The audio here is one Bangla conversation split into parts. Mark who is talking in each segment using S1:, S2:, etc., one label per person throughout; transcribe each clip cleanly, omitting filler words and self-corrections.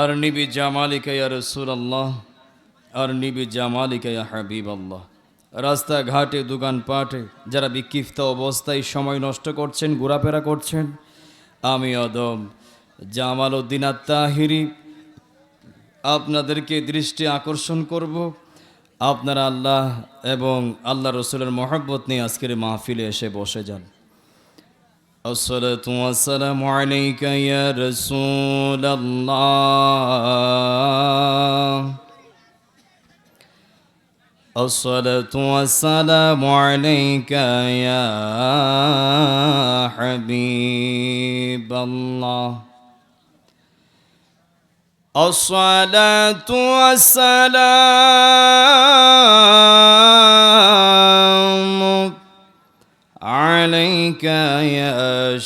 S1: أرني بجمالك يا رسول الله أرني بجمالك يا حبيب الله রাস্তাঘাটে দোকানপাটে যারা বিক্ষিপ্ত অবস্থায় সময় নষ্ট করছেন, ঘোরাফেরা করছেন, আমি অদম জামাল উদ্দিন আত্মাহিরি আপনাদেরকে দৃষ্টি আকর্ষণ করব। আপনারা আল্লাহ এবং আল্লাহ রসুলের মহব্বত নিয়ে আজকের মাহফিলে এসে বসে যান। আসসালাতু ওয়াসসালামু আলাইকা ইয়া রাসূলাল্লাহ الصلاة والسلام عليك يا حبيب الله الصلاة والسلام عليك يا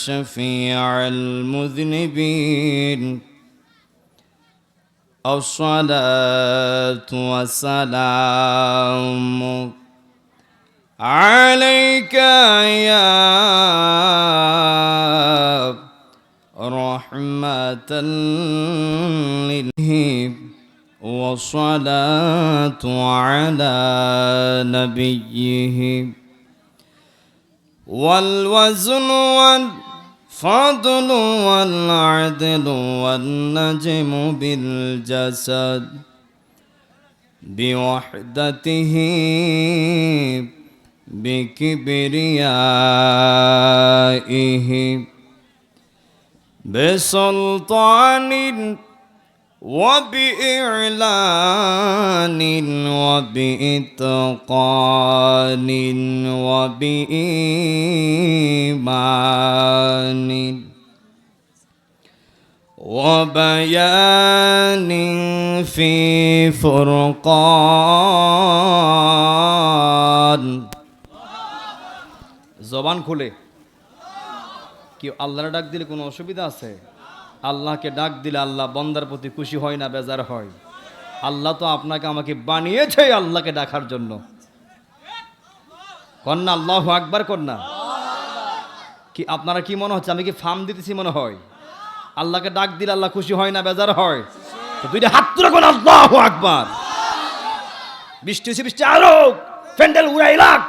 S1: شفيع المذنبين الصلاة والسلام عليك يا رحمة للهيب والصلاة على نبيه والوزن والفضل والعدل والنجم بالجسد بوحدته بكبريائه بسلطان وبإعلان وبإتقان وبإيمان وبيان في فرقان জবান খুলে কি আল্লাহর ডাক দিলে কোনো অসুবিধা আছে? আল্লাহকে ডাক দিলে আল্লাহ বান্দার প্রতি খুশি হয় না বেজার হয়? আল্লাহ তো আপনাকে আমাকে বানিয়েছে আল্লাহকে ডাকার জন্য। কন্যা আল্লাহু আকবার কন্যা। কি আপনারা কি মনে হচ্ছে আমি কি ফার্ম দিতেছি মনে হয়? আল্লাহকে ডাক দিলে আল্লাহ খুশি হয় না বেজার হয়? দুইটা হাত তুলে কোন আল্লাহু আকবার। বৃষ্টি বৃষ্টি আরো প্যান্ডেল উড়াই লাখ,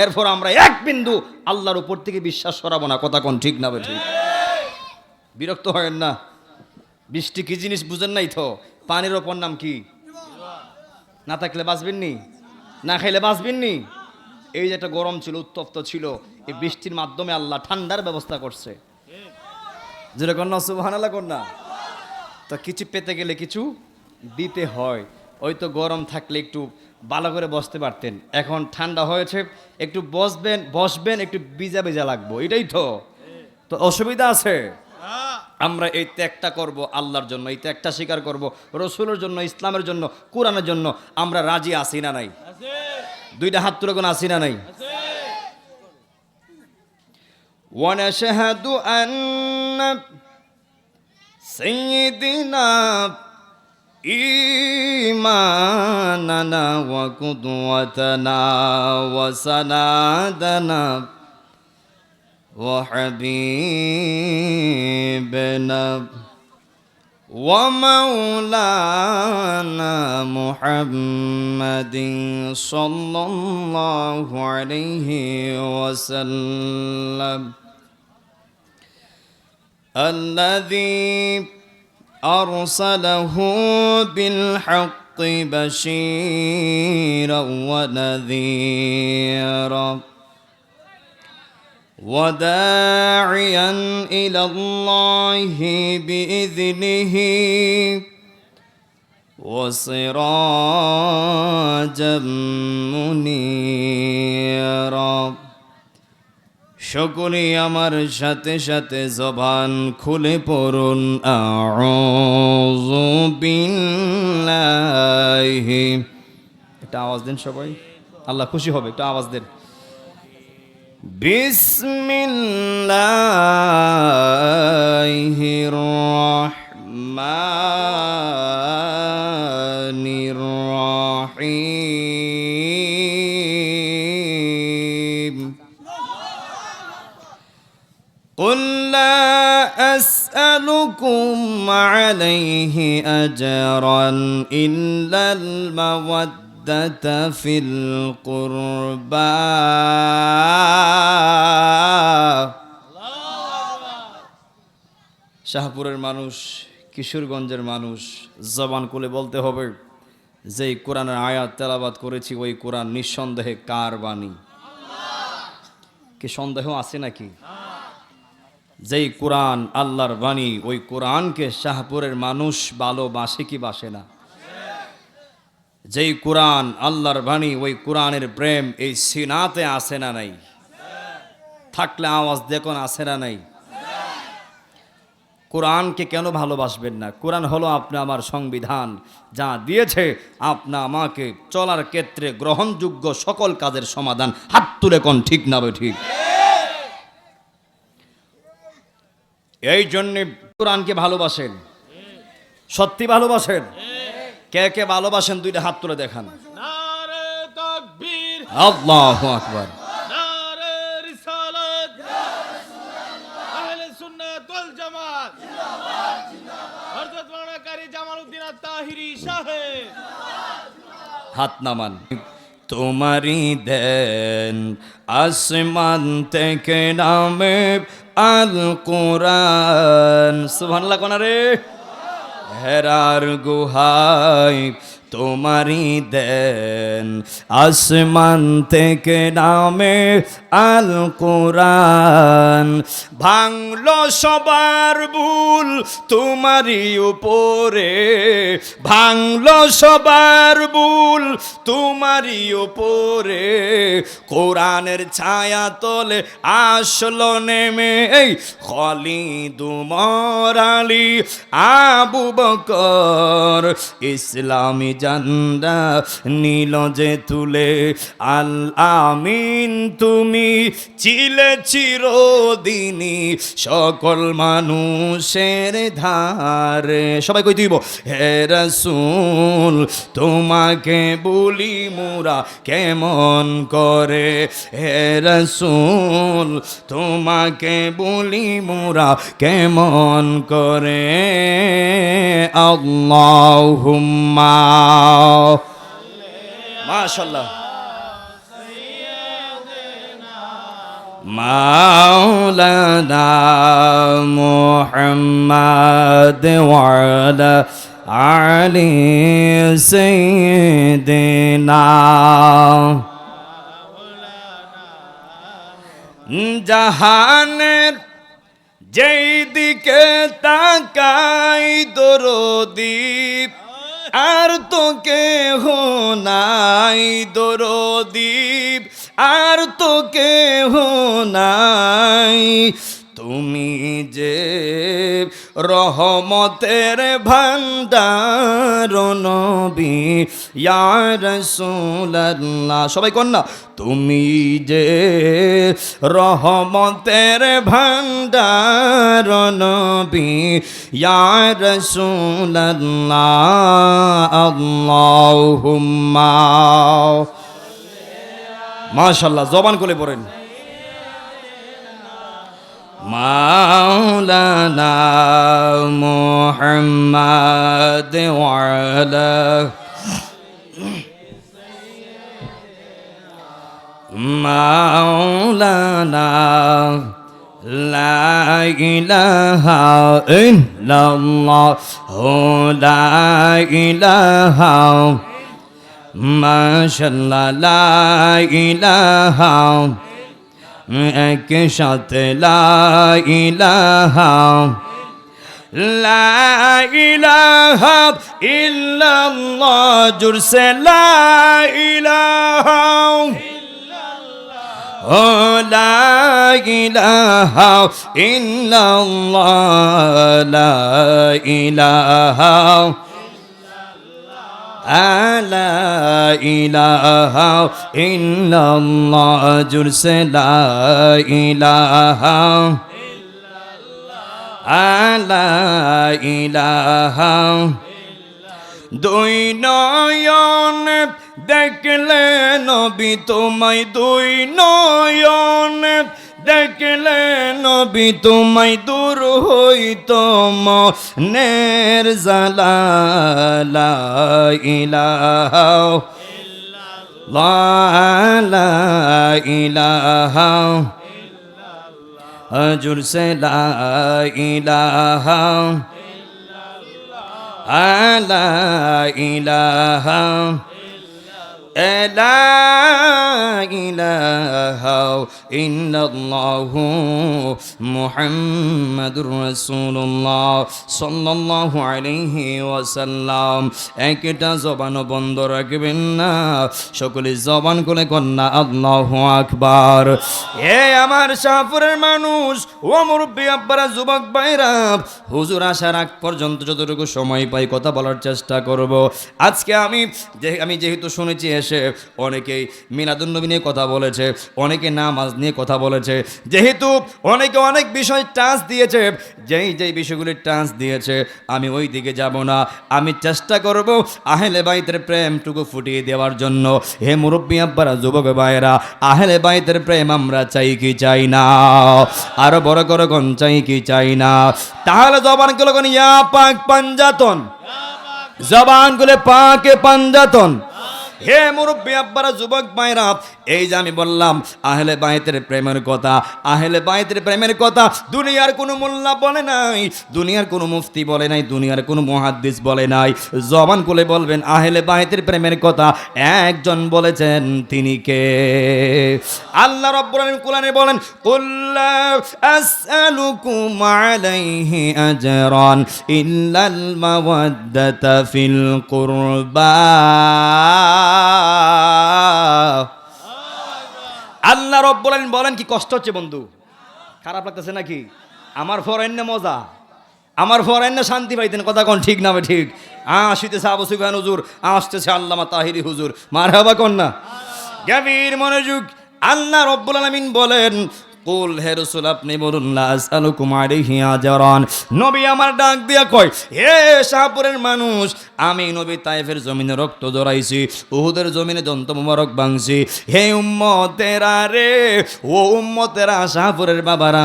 S1: এরপর আমরা এক বিন্দু আল্লাহর উপর থেকে বিশ্বাস সরাবো না। কথা কোন ঠিক না ঠিক? বিরক্ত হয় না? বৃষ্টি কি জিনিস বুঝেন নাই তো? পানির ওপর নাম কি? না থাকলে বাঁচবেন নি, না খাইলে বাঁচবেন নি। এই যে একটা গরম ছিল, উত্তপ্ত ছিল, এই বৃষ্টির মাধ্যমে আল্লাহ ঠান্ডার ব্যবস্থা করছে। যেটা কন্যা সুবহানাল্লাহ কন্যা। তো কিছু পেতে গেলে কিছু দিতে হয়। ওই তো গরম থাকলে একটু ভালো করে বসতে পারতেন, এখন ঠান্ডা হয়েছে একটু বসবেন একটু ভিজা ভিজা লাগবো, এটাই তো। তো অসুবিধা আছে? আমরা এই ত্যাগটা করব আল্লাহর জন্য, এই ত্যাগটা স্বীকার করব রসুলের জন্য, ইসলামের জন্য, কোরআনের জন্য। আমরা রাজি আছি না নাই? দুইটা হাত তুলে কোন আছি না নাই? ونشهد أن سيدنا إيماننا وقدوتنا وسندنا وحبيبنا ومولانا محمد صلى الله عليه وسلم الذي أرسله بالحق بشيرا ونذيرا وداعيا إلى الله بإذنه وسراجا منيرا। সকলে আমার সাথে সাথে জবান খুলে পড়ুন আউযু বিল্লাহি। একটা আওয়াজ দেন সবাই, আল্লাহ খুশি হবে। একটা আওয়াজ দেন। বিসমিল্লাহির রহমানির রহিম। قل لا أسأل أسألكم عليه أجرا إلا المودة في القربى শাহপুরের মানুষ, কিশোরগঞ্জের মানুষ, জবান খুলে বলতে হবে, যেই কোরআনের আয়াত তেলাওয়াত করেছি ওই কোরআন নিঃসন্দেহে কার বাণী? কি সন্দেহ আছে নাকি? যেই কোরআন আল্লাহর বাণী ওই কোরআনকে শাহপুরের মানুষ ভালোবাসে কি বাসে না? যেই কোরআন আল্লাহর বাণী ওই কোরআনের প্রেম এই সিনাতে আছে না নাই? থাকলে আওয়াজ দেখুন, আছে না নাই? কোরআনকে কেন ভালোবাসবেন না? কোরআন হলো আপনি আমার সংবিধান, যা দিয়েছে আপনা আমাকে চলার ক্ষেত্রে গ্রহণযোগ্য সকল কাজের সমাধান। হাত তুলে কোন ঠিক না ঠিক? এই জন্যে কোরআনকে ভালোবাসেন, সত্যি ভালোবাসেন? কে কে ভালোবাসেন দুইটা হাত তুলে দেখান।
S2: নারে তাকবীর,
S1: আল্লাহু আকবার।
S2: নারে রিসালাত, আহলে সুন্নাত ওয়াল জামাত জিন্দাবাদ জিন্দাবাদ। হযরত মাওলানা কারি জামালউদ্দিন আত-তাহিরি সাহেব
S1: হাত নামান। তোমারি দেন আসমান থেকে নামে আল কোরআন, সুবহানাল্লাহ কোন রে? হেরার গুহায় তোমারি দেন আসমান থেকে নামে আল কোরআন, ভাঙলো সবার ভুল তোমারি উপরে, ভাঙলো সবার ভুল তোমারি উপরে, কোরআনের ছায়া তলে আসলো নেমে এই খালিদ উমর আলী আবু বকর, ইসলামী জান্ডা নীল যে তুলে, আল আমিন তুমি ছিলে চিরদিনই সকল মানুষের ধারে। সবাই কই দিব, হে রাসূল তোমাকে বলি মোরা কেমন করে, হে রাসূল তোমাকে বলি মোরা কেমন করে। আল্লাহুম্মা মাশাআল্লাহ মাওলানা মুহাম্মদ ওয়া আলা আলি সাইয়্যিদিনা। জাহানের যেই দিকে তাকাই দরদী, আর তো কেহ নাই দরদী, আর তো কেহ নাই, তুমি যে রহমতের ভান্ডার নবী ইয়া রাসূলুল্লাহ। সবাই কোন না, তুমি যে রহমতের ভান্ডার নবী ইয়া রাসূলুল্লাহ। আল্লাহুম্মা মাশাআল্লাহ, জবান খুলে পড়েন। মাওলানা মুহাম্মদ ওয়া আলা মাওলানা লা ইলাহা ইল্লাল্লাহ লা ইলাহা মাশাআল্লাহ লা ইলাহা এক সাথে লা ইলাহা লা ইলাহা ইল্লাল্লাহ জুরসে লা ইলাহা ও লা ইলাহা ইল্লাল্লাহ লা ইলাহা লা ইলাহা ইল্লাল্লাহ জুরসে লা ইলাহা লা ইলাহা। দুই নয়ন দেখলে নবী তোমায়, দুই নয়ন দেখলে নবী তোমায় দূর হইত মনের জালা লা ইলাহা লা ইলাহা হজুর সে লা ইলাহা লা ইলাহা লা ইলাহা ইল্লাল্লাহু মুহাম্মাদুর রাসূলুল্লাহ সাল্লাল্লাহু আলাইহি ওয়াসাল্লাম। একটা জবান বন্ধ রাখবেন না, সকলে জবান খুলে কন্যা আল্লাহু আকবার। এ আমার শাহপুরের মানুষ, ও মুরব্বী আব্বারা, যুবক ভাইরা, হুজুর আসার আগ পর্যন্ত যতটুকু সময় পাই কথা বলার চেষ্টা করব। আজকে আমি যেহেতু শুনেছি এসে অনেকেই মিলাদুন্নবী নিয়ে কথা বলেছে, অনেকে নামাজ নিয়ে কথা বলেছে, যেহেতু অনেকে অনেক বিষয় টাচ দিয়েছে, যেই বিষয়গুলি টাচ দিয়েছে আমি ওই দিকে যাব না। আমি চেষ্টা করব আহলে বাইতের প্রেমটুকু ফুটিয়ে দেওয়ার জন্য। হে মুরব্বী আব্বারা, যুবক ভাইয়েরা, আহলে বাইতের প্রেম আমরা চাই কি চাই না? আরো বড় করে কোন চাই কি চাই না? তাহলে জবান গুলো কোন ইয়া পাক পাঞ্জাতন, জবান গুলো পাকে পাঞ্জাতন। হে মুরব্বী আব্বারা, যুবক ভাইরা, এই যে আমি বললাম আহলে বাইতের প্রেমের কথা, আহলে বাইতের প্রেমের কথা দুনিয়ার কোনো মোল্লা বলে নাই, দুনিয়ার কোনো মুফতি বলে নাই, দুনিয়ার কোনো মুহাদ্দিস বলে নাই। জবান খুলে বলবেন আহলে বাইতের প্রেমের কথা একজন বলেছেন, তিনি কে? আল্লাহ রাব্বুল আলামিন কোরআনে বলেন, কুল লা আসআলুকুম আলাইহি আজরান ইল্লাল মাওয়াদ্দাতা ফিল কুরবা। আল্লাহ রাব্বুল আলামিন বলেন, কি কষ্ট হচ্ছে বন্ধু? খারাপ লাগতেছে নাকি? আমার ফরেন মজা, আমার ফরেন শান্তি পাইতেন। কথা কোন ঠিক না? ঠিক। আসিতেছে আবু সুফিয়ান হুজুর, আসতেছে আল্লামা তাহিরি হুজুর, মারহাবা কোন না? গভীর মনোযোগ। আল্লাহ রাব্বুল আলামিন বলেন, কুল, হে রাসূল আপনি বলুন, লা আসআলুকুম আলাইহি আজরান। নবী আমার ডাক দিয়া কয়, হে শাহপুরের মানুষ, আমি নবী তায়েফের জমিনে রক্ত জড়াইছি, উহুদের জমিনে দন্ত মোবারক ভাঙছি। হে উম্মতেরা রে, ও উম্মতেরা, শাহপুরের বাবারা,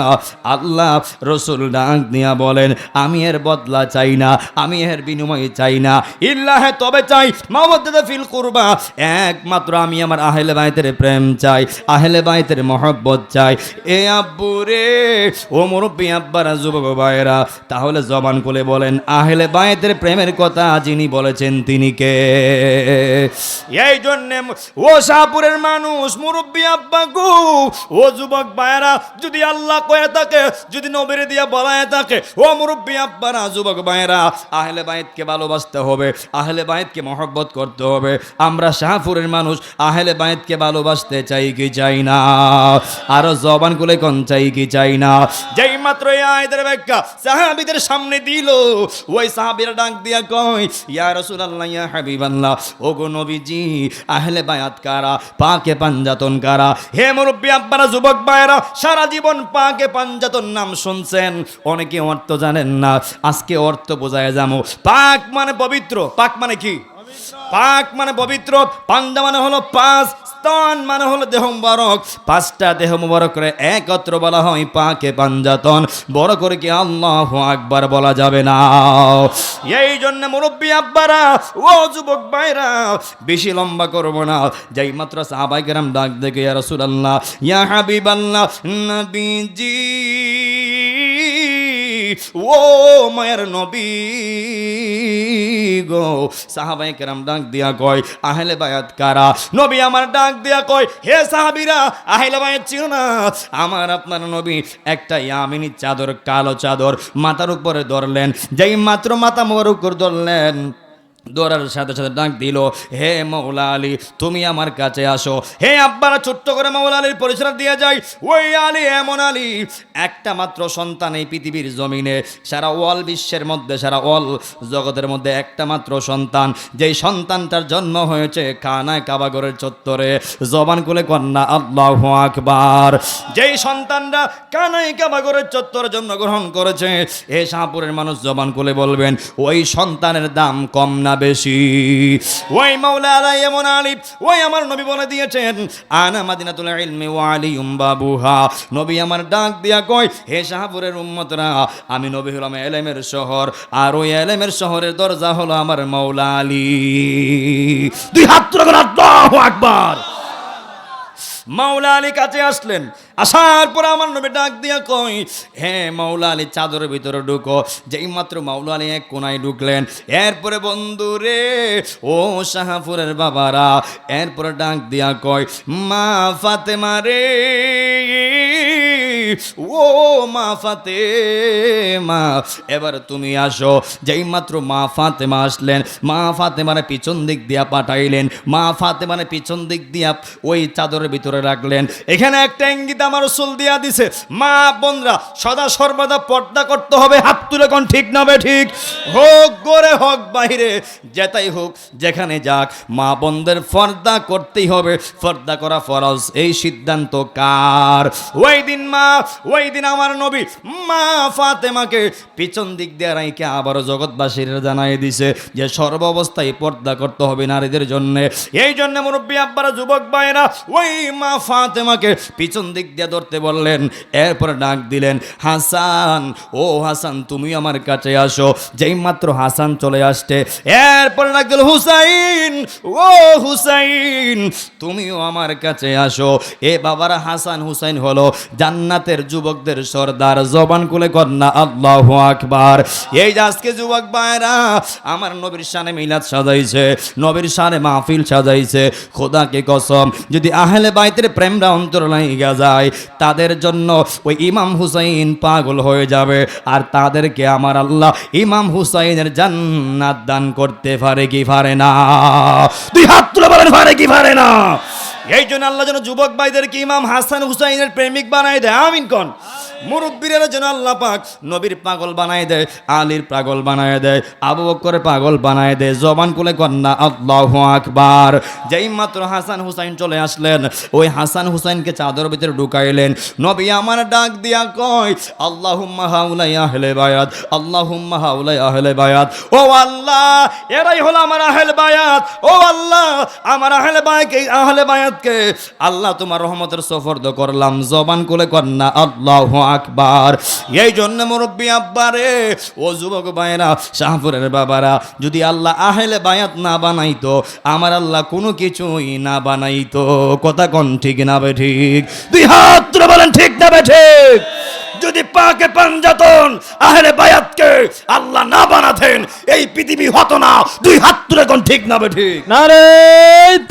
S1: আল্লাহ রাসূল ডাক দিয়া বলেন, আমি এর বদলা চাই না, আমি এর বিনিময় চাই না, ইল্লাহ তবে চাই মাওয়াদ্দাতা ফিল কুরবা, একমাত্র আমি আমার আহলে বাইতের প্রেম চাই, আহলে বাইতের মহব্বত চাই। এ আব্বু রে, ও মুরব্বী আব্বারা, যুবক ভাইয়েরা, তাহলে জবান খুলে বলেন আহলে বাইতের প্রেমের কথা যিনি বলেছেন তিনি কে? এই জন্য ও শাহপুরের মানুষ, মুরব্বী আব্বা গো, ও যুবক ভাইয়েরা, যদি আল্লাহ কয়ে থাকে, যদি নবীর দিয়া বলায় থাকে, ও মুরব্বী আব্বারা, যুবক ভাইয়েরা, আহলে বাইতকে ভালোবাসতে হবে, আহলে বাইতকে মহব্বত করতে হবে। আমরা শাহপুরের মানুষ আহলে বাইতকে ভালোবাসতে চাই কি চাই না? আরো জবান খুলে কোন চাই কি চাই না? যেই মাত্র এই আয়াতের ব্যাখ্যা সাহাবীদের সামনে দিল, ওই সাহাবীরা ডাক দিয়া কয়, ইয়া রাসূলুল্লাহ, ইয়া হাবিবাল্লাহ, ও গো নবীজি, আহলে বায়াত কারা? পাকে পাঞ্জাতন কারা? হে মুরব্বী আব্বারা, যুবক ভাইয়েরা, সারা জীবন পাকে পাঞ্জাতন নাম শুনছেন, অনেকে অর্থ জানেন না। আজকে অর্থ বোঝায় যাবো। পাক মানে পবিত্র। পাক মানে কি? পাক মানে পবিত্র। পাঞ্জা মানে হলো পাঁচ, স্তন মানে হলো দেহ মুবারক। পাঁচটা দেহ মুবারক করে একত্র বলা হয় পাকে পাঞ্জাতন। বড় করে কি আল্লাহু আকবার বলা যাবে না? এই জন্য মুরব্বী আব্বারা, ও যুবক ভাইরা, বেশি লম্বা করব না। যেই মাত্র সাহাবায়ে কেরাম ডাক দেখে, ইয়া রাসূলুল্লাহ, ইয়া হাবিবাল্লাহ, নবীজি, ও মায়ের নবী গো, সাহাবায়ে কেরাম ডাক দিয়া কয়, আহলে বায়াত কারা? নবী আমার ডাক দিয়া কয়, হে সাহাবীরা, আহলে বায়াত ছিল না? আমার আপনার নবী একটা ইয়ামিনী চাদর, কালো চাদর মাথার উপরে ধরলেন। যেই মাত্র মাথা মোবারক ধরলেন, দৌড়ার সাথে সাথে ডাক দিল, হে মাওলা আলী, তুমি আমার কাছে আসো। হে আব্বারা, ছোট্ট করে মাওলা আলীর পরিচয় দিয়ে যায়। ওই আলী এমন আলী, একটা মাত্র সন্তান এই পৃথিবীর জমিনে, সারা ওয়াল বিশ্বের মধ্যে, সারা ওয়াল জগতের মধ্যে একটা মাত্র সন্তান, যেই সন্তানটার জন্ম হয়েছে খানায় কাবাগরের চত্বরে। জবান খুলে কন্যা আল্লাহু আকবার। যেই সন্তানরা কানায় কাবাগরের চত্বরে জন্মগ্রহণ করেছে, এ শাহপুরের মানুষ জবান খুলে বলবেন, ওই সন্তানের দাম কম না বেশি। ওই মাওলা আলা এমন আলিম, ওই আমার নবী বলে দিয়েছেন আনা মাদিনাতুল ইলমি ওয়া আলিয়ুম বাবুহা। নবী আমার ডাক দিয়া কয়, হে শাহপুরের উম্মতরা, আমি নবী হলাম এলেমের শহর, আর ওই এলেমের শহরের দরজা হলো আমার মাওলা আলী। দুই হাত তুলে বলেন আল্লাহু আকবার। মাওলা আলী কাছে আসলেন, আসার পর আমার নবী ডাক দিয়া কই, হ্যাঁ মাওলা আলী চাদরের ভিতরে ঢুকো। যেই মাত্র মাওলা আলী এক কোনায় ঢুকলেন, এরপরে বন্ধু রে ও শাহপুরের বাবারা, এরপরে ডাক দিয়া কয়, মা ফাতেমা রে, ও মা ফাতেমা, এবার তুমি আসো। যেই মাত্র মা ফাতেমা আসলেন, মা ফাতেমার পিছন দিক দিয়া পাঠাইলেন, মা ফাতেমার পিছন দিক দিয়া ওই চাদরের ভিতরে রাখলেন। এখানে একটা ইঙ্গিত আমার রাসূল দিয়া দিছে, মা বোনরা সদা সর্বদা পর্দা করতে হবে। হাত তুলে কোন ঠিক না বে ঠিক, হোক গোরে হোক বাহিরে, যেটাই হোক যেখানে যাক, মা বোনদের পর্দা করতেই হবে। পর্দা করা ফরজ, এই সিদ্ধান্ত কার? ওই দিন আমার নবী মা ফাতেমাকে পিছন দিক দিয়ে রাইকে আবারও জগৎবাসীর জানাই দিছে যে সর্ব অবস্থায় পর্দা করতে হবে নারীদের জন্য। এই জন্য মুরব্বী আব্বারা, যুবক ভাইরা, ওই মা ফাতেমাকে পিছন দিক দিয়ে ধরতে বললেন। এরপর ডাক দিলেন, হাসান, ও হাসান তুমি আমার কাছে আসো। যেই মাত্র হাসান চলে আসছে, এরপর ডাক দিল, হুসাইন, ও হুসাইন তুমিও আমার কাছে আসো। এ বাবারা, হাসান হুসাইন হলো জান্নাতের যুবকদের সর্দার। জবান খুলে কন্যা আল্লাহু আকবার। এই যে আজকে যুবক ভাইরা আমার নবীর শানে মিলাদ সাজাইছে, নবীর শানে মাহফিল সাজাইছে, খোদাকে কসম যদি আহলে বাইতের প্রেমরা অন্তর লাইগা যায়, তাদের জন্য ওই ইমাম হুসাইন পাগল হয়ে যাবে। আর তাদেরকে আমার আল্লাহ ইমাম হুসাইনের জান্নাত দান করতে পারে কি পারে না? দুই হাত তুলে বলেন, পারে কি পারে না? এই জন্য আল্লাহ যেন যুবক ভাইদেরকে ইমাম হাসান হুসাইনের প্রেমিক বানাই দেয়। আমিন কোন? মুরব্বীরা যেন আল্লাহ পাক নবীর পাগল বানাই দেয়, আলীর পাগল বানাই দেয়, আবু বকরের পাগল বানাই দেয়। জবান খুলে কন্যা আল্লাহু আকবার। যেই মাত্র হাসান হুসাইন চলে আসলেন, ওই হাসান হুসাইনকে চাদর ভিতরে ঢুকাইলেন। নবী আমার ডাক দিয়া কয়, আল্লাহুম্মা হাউলাই আহলে বায়াত, আল্লাহুম্মা হাউলাই আহলে বায়াত। ও আল্লাহ, এরাই হলো আমার আহলে বায়াত। ও আল্লাহ, আমার আহলে বায়াতকে আল্লাহ তোমার রহমতের সফরদ করলাম। জবান খুলে কন্যা আল্লাহু আকবার। এই জন্য মুরব্বী আব্বারে, ও যুবক ভাইরা, শাহপুরের বাবারা, যদি আল্লাহ আহলে বায়াত না বানাইতো, আমার আল্লাহ কোনো কিছুই না বানাইতো। কথা কোন ঠিক না বে ঠিক? দুই হাত তুলে বলেন ঠিক না বে ঠিক? যদি পাকে পাঞ্জাতন আহলে বায়াতকে আল্লাহ না বানাতেন, এই পৃথিবী হতো না। দুই হাত তুলে কোন ঠিক না বে ঠিক?
S2: নারে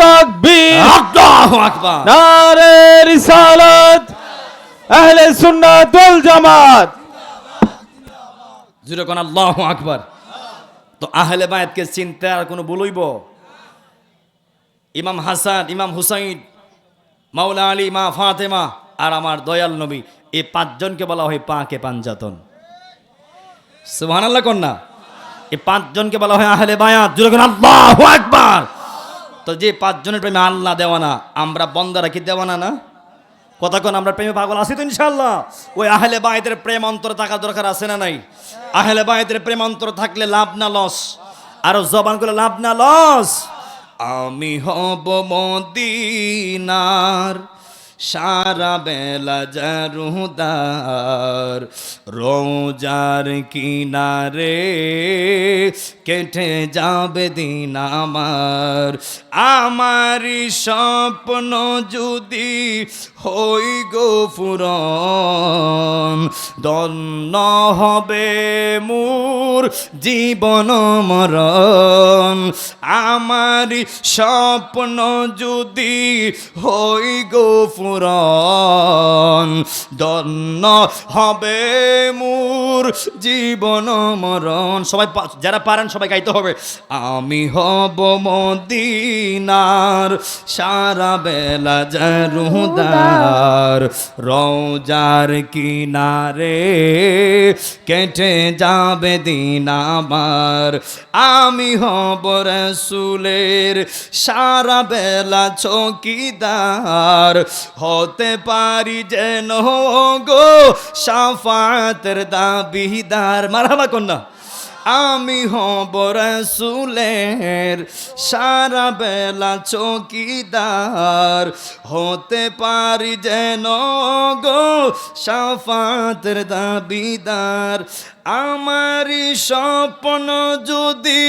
S2: তাকবীর,
S1: আল্লাহু আকবার।
S2: নারে রিসালাত, আহলে সুন্নাত ওয়াল জামাত।
S1: জুরে কোন আল্লাহু আকবার। তো আহলে বায়াতকে চিনতে আর কোনো বলইব? ইমাম হাসান, ইমাম হুসাইন, মাওলা আলী, মা ফাতেমা আর আমার দয়াল নবী, এই পাঁচজনকে বলা হয় পাকে পাঞ্জাতন। সুবহানাল্লাহ কন্যা। এই পাঁচজনকে বলা হয় আহলে বায়াত। জুরে কোন আল্লাহু আকবার। তো যে পাঁচজনের প্রেমে আল্লাহ দেওয়ানা, আমরা বন্দারা কি দেওয়ানা না? কথা কোন আমরা প্রেমে পাগল আছি তো ইনশাআল্লাহ? ওই আহলে বায়াতের প্রেম অন্তরে থাকা দরকার আছে না নাই? আহলে বায়াতের প্রেম অন্তরে থাকলে লাভ না লস? আরো জবান করে লাভ না লস? আমি হব মদিনার সারা বেলা জারুদার, রোজার কিনারে কেটে যাবে দিন আমার। আমারই স্বপ্ন যদি হই গো পূরণ, ধন্য হবে মোর জীবন মরণ। আমারই স্বপ্ন যদি হই গো পূরণ, ধন্য হবে মোর জীবন মরণ। সবাই যারা পারেন সবাই গাইতে হবে। আমি হব মদিনার সারা বেলা জারুদার, রোজার কিনারে কেটে যাবে দিন আমার। আমি হব রাসূলের সারা বেলা চৌকিদার, হতে পারি যেন গো শাফাতের দাবিদার। মারহাবা কন্যা। আমি হব রাসূলের সারা বেলা চৌকিদার, হতে পারি যেন গো শাফাতের দাবিদার। আমারি স্বপ্ন যদি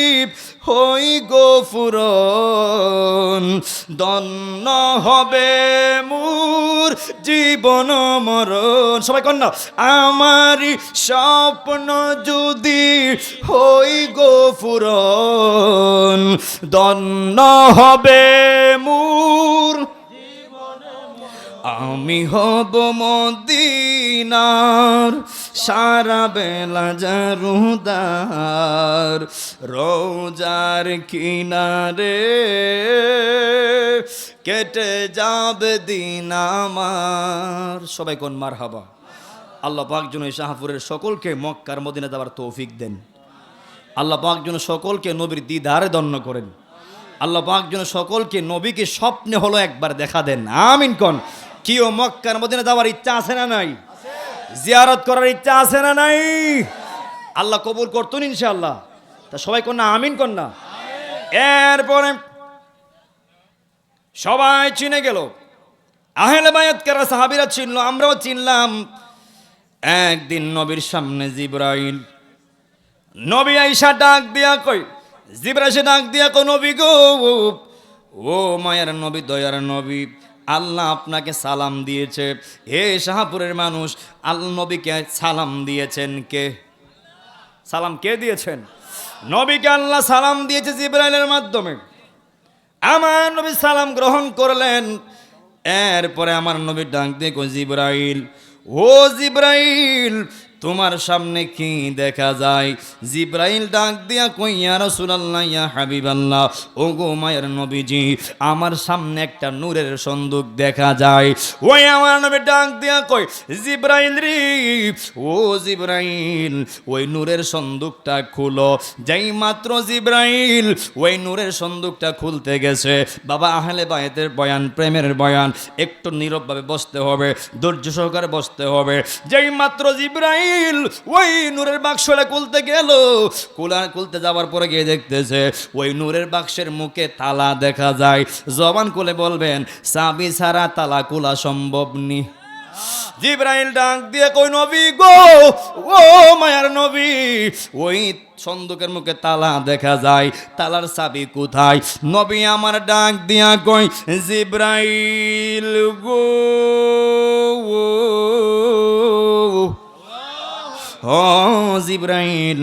S1: হই গো পূরণ, ধন্য হবে মোর জীবন মরণ। সবাই কন না, আমারি স্বপ্ন যদি হই গো পূরণ, ধন্য হবে মোর। আমি হব মদিনার সারা বেলা জারুদার, রোজার কিনারে কেটে যাবে দিন আমার। সবাই কোন মারহাবা। আল্লাহ পাক যেন এই শাহপুরের সকলকে মক্কার মদিনা যাওয়ার তৌফিক দেন। আল্লাহ পাক যেন সকলকে নবীর দিদারে ধন্য করেন। আল্লাহ পাক যেন সকলকে নবীকে স্বপ্নে হলো একবার দেখা দেন। আমিন কোন। কিও মক্কার মদিনা যাওয়ার ইচ্ছা আছে না নাই? জিয়ারত করার ইচ্ছা আছে না নাই? আল্লাহ কবুল করতুন ইনশাআল্লাহ। তা সবাই কোন না আমিন কোন না। এরপরে সবাই চিনে গেল, আহলে বায়াত কারা সাহাবীরা চিনল, আমরাও চিনলাম। একদিন নবীর সামনে জিবরাইল, নবী আইসা ডাক দিয়া কই, জিবরাইল সে ডাক দিয়া কই, নবী গো, ও মায়ার নবী, দয়ার নবী, আল্লাহ আপনাকে সালাম দিয়েছে। হে শাহপুরের মানুষ, আল্লাহ নবীকে সালাম দিয়েছেন কে? সালাম কে দিয়েছেন? নবীকে আল্লাহ সালাম দিয়েছে জিবরাইলের মাধ্যমে। আমার নবী সালাম গ্রহণ করলেন। এরপরে আমার নবী ডাক দিয়ে কই, জিবরাইল, ও জিবরাইল, তোমার সামনে কি দেখা যায়? জিবরাইল ডাক দিয়া কই, ইয়া রাসূলুল্লাহ, ইয়া হাবিবাল্লাহ, ও গো মায়ের নবীজি, আমার সামনে একটা নূরের সন্দুক দেখা যায়। ওই আমার নবী ডাক দিয়া কই, জিবরাইল রে, ও জিবরাইল, ওই নূরের সন্দুকটা খুলো। যেই মাত্র জিবরাইল ওই নূরের সন্দুকটা খুলতে গেছে, বাবা আহলে বায়াতের বয়ান, প্রেমের বয়ান, একটু নীরবভাবে বসতে হবে, ধৈর্য সহকারে বসতে হবে। যেই মাত্র জিবরাইল ওই নূরের বাক্সটা খুলতে গেল, খুলতে যাওয়ার পরে গিয়ে দেখতেছে ওই নূরের বাক্সের মুখে তালা দেখা যায়। জবান খুলে বলবেন, চাবি ছাড়া তালা খোলা সম্ভব নি। জিবরাইল ডাক দিয়ে কই, নবী গো, ও মায়ার নবী, ওই সন্দুকের মুখে তালা দেখা যায়, তালার চাবি কোথায়? নবী আমার ডাক দিয়া কই, জিবরাইল গো, ও জিবরাইল,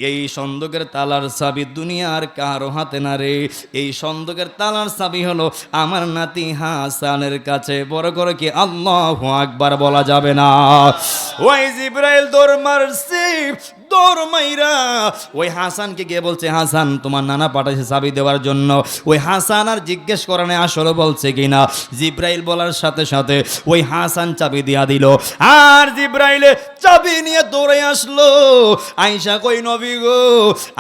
S1: এই সন্দুকের তালার চাবি দুনিয়ার কারো হাতে না রে। এই সন্দুকের তালার চাবি হলো আমার নাতি হাসানের কাছে। বড় করে কি আল্লাহু আকবার বলা যাবে না? ওই জিবরাইল দৌড় মারছে, দৌড় মাইরা ওই হাসানকে গিয়ে বলছে, হাসান, তোমার নানা পাঠাইছে চাবি দেওয়ার জন্য। ওই হাসান আর জিজ্ঞেস করে না আসলে বলছে কিনা। জিবরাইল বলার সাথে সাথে ওই হাসান চাবি দিয়া দিল। আর জিবরাইলে চাবি নিয়ে দৌড়ে আসলো। আয়েশা কই, নবী গো,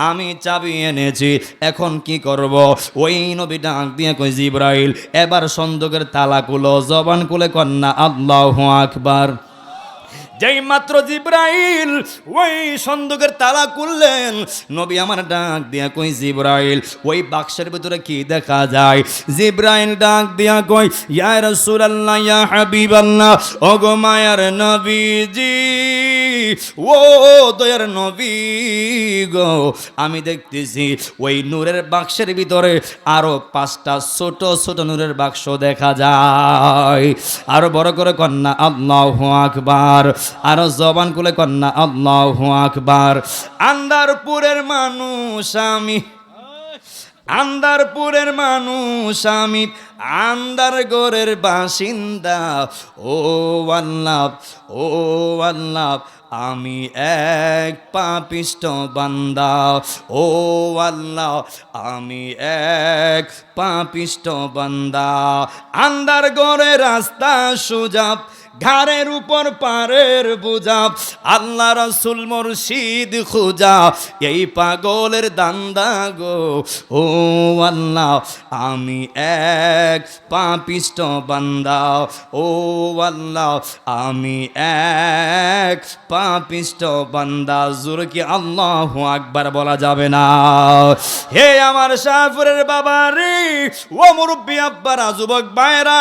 S1: আমি চাবি এনেছি, এখন কি করব? ওই নবী ডাক দিয়ে কই, জিবরাইল, এবার সন্দুকের তালা খুলো। জবান খুলে কন্যা আল্লাহু আকবার। যেই মাত্র জিবরাইল ওই সন্দুকের তালা খুললেন, নবী আমার ডাক দিয়া কই, জিবরাইল, ওই বাক্সের ভিতরে কি দেখা যায়? জিবরাইল ডাক দিয়া কই, ইয়া রাসূলুল্লাহ, ইয়া হাবিবাল্লাহ, ওগো মায়ার নবীজি, ও দয়ার নবী গো, আমি দেখতেছি ওই নূরের বাক্সের ভিতরে আরো 5টা ছোট ছোট নূরের বাক্স দেখা যায়। আরো বড় করে কন্যা আল্লাহু আকবার, আরো জবান খুলে কন্যা আল্লাহু আকবার। আন্দারপুরের মানুষ আমি, আন্দারপুরের মানুষ আমি, আন্দারগড়ের বাসিন্দা। ও আল্লাহ, ও আল্লাহ, আমি এক পাপিষ্ট বান্দা। ও আল্লাহ, আমি এক পাপিষ্ট বান্দা। আন্দারগড়ের রাস্তা সোজা, ঘাড়ের উপর পারের বোঝা, আল্লাহ রাসূল মুর্শিদ খুঁজা, এই পাগলের দান্দা গো। ও আল্লাহ আমি এক পাপিষ্ঠ বান্দা, ও আল্লাহ আমি এক পাপিষ্ঠ বান্দা। জোরে কি আল্লাহু আকবার বলা যাবে না? হে আমার শাহপুরের বাবা রে, ও মুরব্বী আব্বারা, যুবক ভাইরা,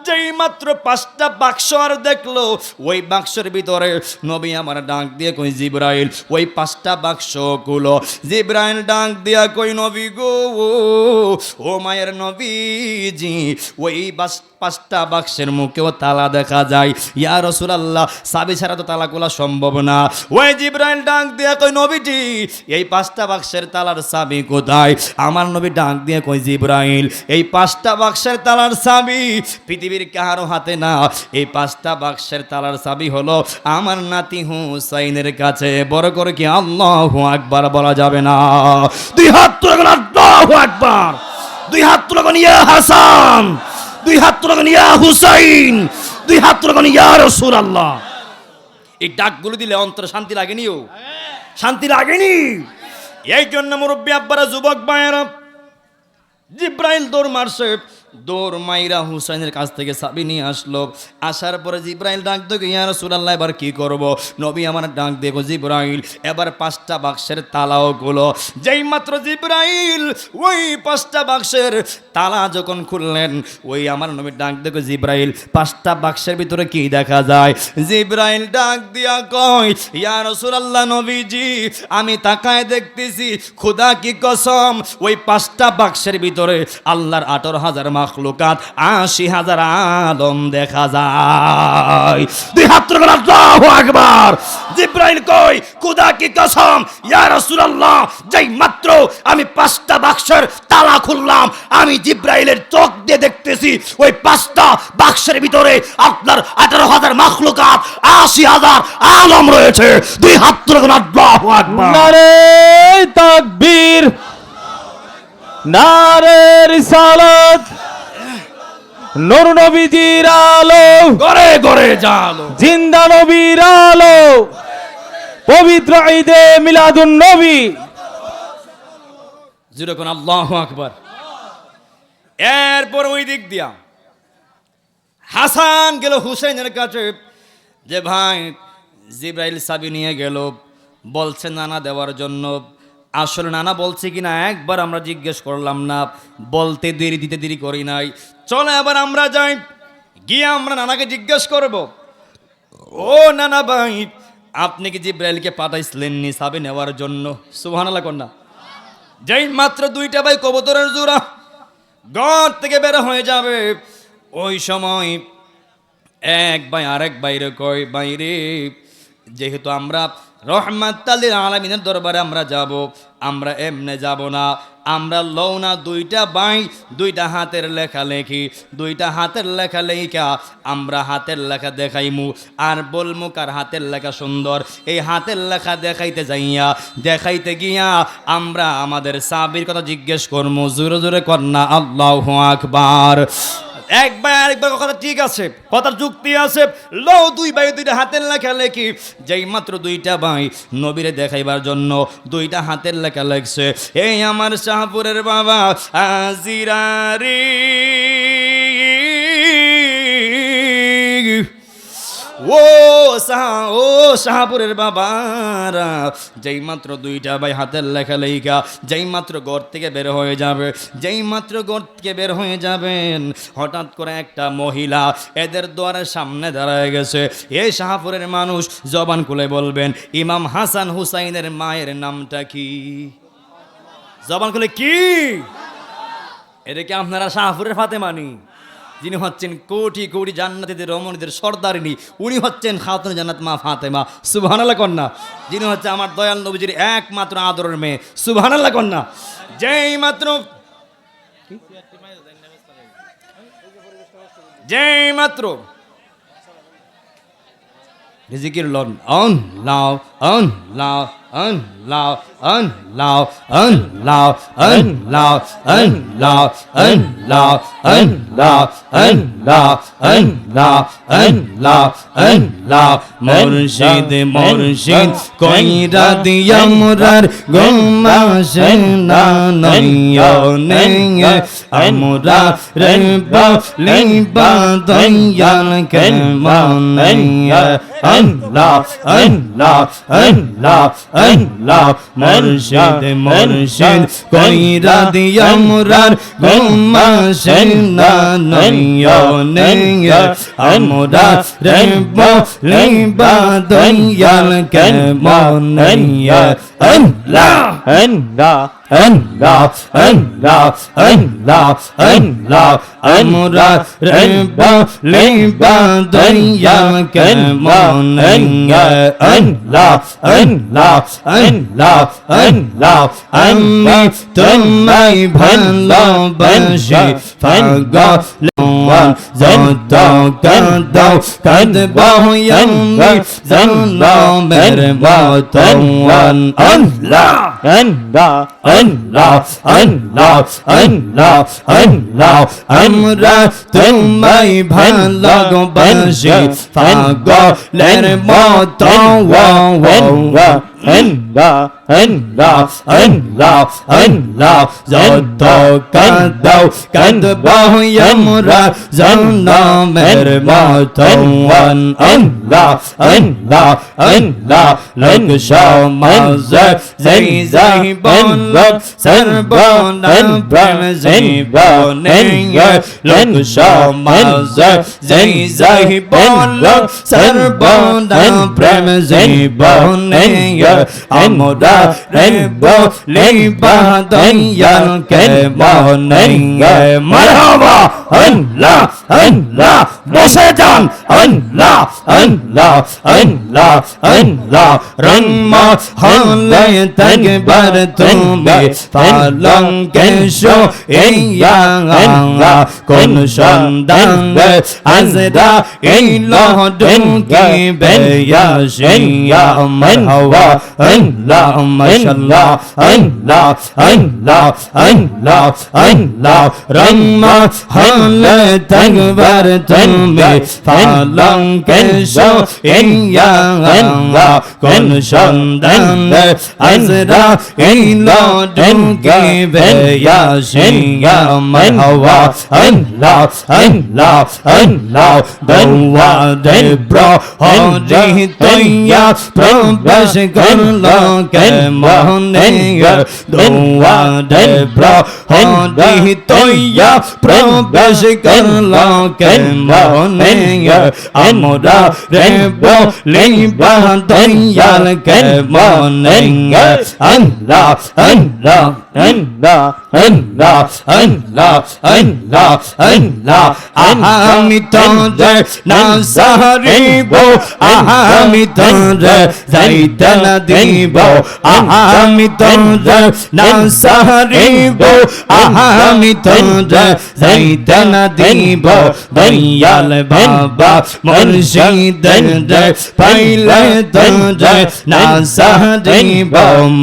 S1: যেই মাত্র 5টা বাক্স আর দেখলো, ওই বাক্সের ভিতরে নবী আমার ডাক দিয়ে কই জিবরাইল, ওই 5টা বাক্স গুলো। জিবরাইল ডাক দিয়া কই নবী গো, ও মায়ের নবীজি, ওই 5টা বাক্সের মুখেও তালা দেখা যায়। ইয়া রাসূলুল্লাহ, চাবি ছাড়া তো তালা খোলা সম্ভব না। ওই জিবরাইল ডাক দিয়া কই নবীজি, এই 5টা বাক্সের তালার চাবি কোথায়? আমার নবী ডাক দিয়ে কই জিবরাইল, এই 5টা বাক্সের তালার চাবি পৃথিবীর কারো হাতে না, এই 5টা বাক্সের তালার চাবি হলো আমার নাতি হুসাইনের কাছে। বড় করে কি আল্লাহু আকবার বলা যাবে না? দুই হাত তুলে আল্লাহু আকবার, দুই হাত তুলে ইয়া হাসান, দুই হাত তুলে ইয়া হুসাইন, দুই হাত তুলে ইয়া রাসূলুল্লাহ। এই ডাকগুলো দিলে অন্তরে শান্তি লাগেনি? ও শান্তি লাগেনি? এই জন্য মুরব্বী আব্বারা, যুবক ভাইয়েরা, জিব্রাইল দৌড় মারছে, দৌড় মাইরা হুসাইনের কাছ থেকে চাবি নিয়ে আসলো। আসার পরে জিব্রাইল ডাক দিয়ে ইয়া রাসূলুল্লাহ এবার কি করব? নবী আমার ডাক দিয়ে জিব্রাইল এবার 5টা বাক্সের তালাও গুলো। যেই মাত্র জিব্রাইল ওই 5টা বাক্সের তালা যখন খুললেন, ওই আমার নবী ডাক দিয়ে জিব্রাইল 5টা বাক্সের ভিতরে কি দেখা যায়? জিব্রাইল ডাক দিয়া কয় ইয়া রাসূলুল্লাহ নবীজি, আমি তাকায় দেখতেছি, খোদা কি কসম, ওই 5টা বাক্সের ভিতরে আল্লাহর 18,000 মাখলুকাত, 80,000 আলম দেখা যায়। দুই হাত তুলে আল্লাহু আকবার। জিব্রাইল কই খোদা কি কসম ইয়া রাসূলুল্লাহ, যেই মাত্র আমি 5টা বাক্সের তালা খুললাম, আমি জিব্রাইলের চোখ দিয়ে দেখতেছি ওই 5টা বাক্সের ভিতরে আপনার 18,000 মাখলুকাত, 80,000 আলম রয়েছে। দুই হাত তুলে আল্লাহু আকবার।
S2: নারে তাকবীর, নারে রিসালাত, নূর নবীজির আলো,
S1: গড়ে গড়ে জালো,
S2: জিন্দা নবীর আলো, পবিত্র ঈদে মিলাদুন নবী।
S1: যেরকম আল্লাহু আকবার। এরপর ওই দিক দিয়া হাসান গেল হুসাইনের কাছে, যে ভাই জিব্রাইল চাবি নিয়ে গেল, বলছে নানা দেওয়ার জন্য। আসলে নানা বলছে কিনা একবার আমরা জিজ্ঞেস করলাম না, বলতে দেরি দিতে দেরি করি নাই। চলে এবার আমরা যাই, গিয়ে আমরা নানাকে জিজ্ঞেস করব, ও নানা ভাই, আপনি কি জিব্রাইলকে পাঠাইছিলেন নি চাবি নেওয়ার জন্য? সুবহানাল্লাহ কন্যা। যেই মাত্র 2টা ভাই কবুতরের জোড়া ঘর থেকে বের হয়ে যাবে, ওই সময় এক ভাই আরেক বাইরে কয়, বাইরে যেহেতু আমরা রহমাতুল লিল আলামিনের দরবারে আমরা যাব, আমরা এমনে যাব না, আমরা লও না 2টা ভাই 2টা হাতের লেখা লেখি, 2টা হাতের লেখা লেখা আমরা হাতের লেখা দেখাইমু, আর বলমু কার হাতের লেখা সুন্দর। এই হাতের লেখা দেখাইতে গিয়া আমরা আমাদের চাবির কথা জিজ্ঞেস করবো। জোরে জোরে কন্যা আল্লাহু আকবার। এক ভাই আরেকবার কথা ঠিক আছে, কথার যুক্তি আছে। লো 2 ভাই 2টা হাতের লেখা লেখি, যেই মাত্র 2টা ভাই নবীরে দেখাইবার জন্য 2টা হাতের লেখা লেখছে। এই আমার শাহপুরের বাবা আজিরারি, ও শাহপুরের বাবারা, যেই মাত্র 2টা ভাই হাতের লেখা লেখা যেই মাত্র ঘর থেকে বের হয়ে যাবে, যেই মাত্র ঘর থেকে বের হয়ে যাবেন, হঠাৎ করে একটা মহিলা এদের দ্বারের সামনে দাঁড়ায় গেছে। এই শাহপুরের মানুষ জবান খুলে বলবেন, ইমাম হাসান হুসাইনের মায়ের নামটা কি? জবান খুলে কি? এটা কি আপনারা শাহপুরের ফাতেমানি? যিনি হচ্ছেন কোটি কোটি জান্নাতীদের রমণীদের সর্দারিনী, উনি হচ্ছেন খাতুন জান্নাত মা ফাতেমা। সুবহানাল্লাহ কন্যা। যিনি হচ্ছে আমার দয়াল নবীজির একমাত্র আদরের মেয়ে। সুবহানাল্লাহ কন্যা। যেই মাত্র রিজিকের লন অন লাও Allah, Allah, Allah, Allah, Allah, Allah, Allah, Allah, Allah, Allah, Allah, মুর্শিদ মুর্শিদ কইরা দিয়া মোরার গোমাসে না নয়নে আমরা রে বলিবা দয়াল কে মনে Allah, Allah, Allah, Allah, মুর্শিদ মুর্শিদ কইরা দিয়া মোরার গোমাসে না নয়নে আমরা রে বলিবা দয়াল কে মনে Allah,
S2: Allah,
S1: Allah, Allah, Allah, Allah, আমরা রে বলিবা দয়াল কে মনে Allah, Allah, Allah, Allah, আমি তোমায় ভালোবাসি পাগল যত কাঁদাও কাঁদব আমি জনমের মতন Allah,
S2: Allah,
S1: Allah, Allah, Allah, Allah, আমরা তোমায় ভালোবাসি পাগলের মতন
S2: Allah,
S1: Allah, Allah, Allah, যত কাঁদাও কাঁদব আমরা জনমের মতন Allah, Allah, Allah, লোক সমাজে যেই জীবনে সর্বনাম প্রেম জীবনে লোক সমাজে যেই জীবনে সর্বনাম প্রেম জীবনে আমরা রে বলিবা দয়াল কে মনে মারহাবা Allah, Allah, বসে যান Allah, Allah, Allah, Allah, Rongma হলে থাকবার তুমি পালঙ্কে শোয়া কোন সন্তান আজরা ইল ঢুকি বেয়াশিয়া মারহাবা Allah, মাশাআল্লাহ Allah, Allah, Allah, Allah, Rongma হলে থাকবার তুমি পালঙ্কে শোয়া কোন সন্তান আজরা ইল ঢুকি বেয়াশিয়া মারহাবা Allah, Allah, Allah, দওয়া দেব্র হরি তৈয়া প্রবেশ করল কে মনে দওয়া দেব্র হরি তৈয়া প্রবেশ করল কে মনে আমরা রে বলিবা দয়াল কে মনে Allah, Allah,
S2: Allah,
S1: Allah, Allah, Allah, Allah, আমি তোরে না সারিব আমি তোরে যাইতে না দিব আমি তোরে না সারিব আমি তোরে যাইতে না দিব দয়াল বাবা মুর্শিদ পাইলে তোরে না সারিব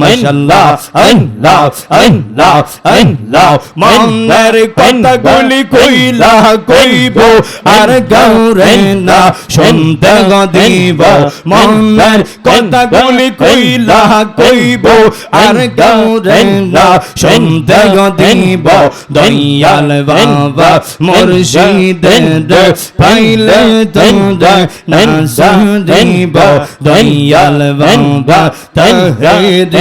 S1: মাশাআল্লাহ Allah, Allah, Allah, মনের কথাগুলি কইলা কইব আর গৌরে না শুনতে দিব মনের কথাগুলি কইলা কইব আর গৌরে না শুনতে দিব দয়াল বাবা মুর্শিদ পাইলে তোরে না সারিব দয়াল বাবা তাহিদ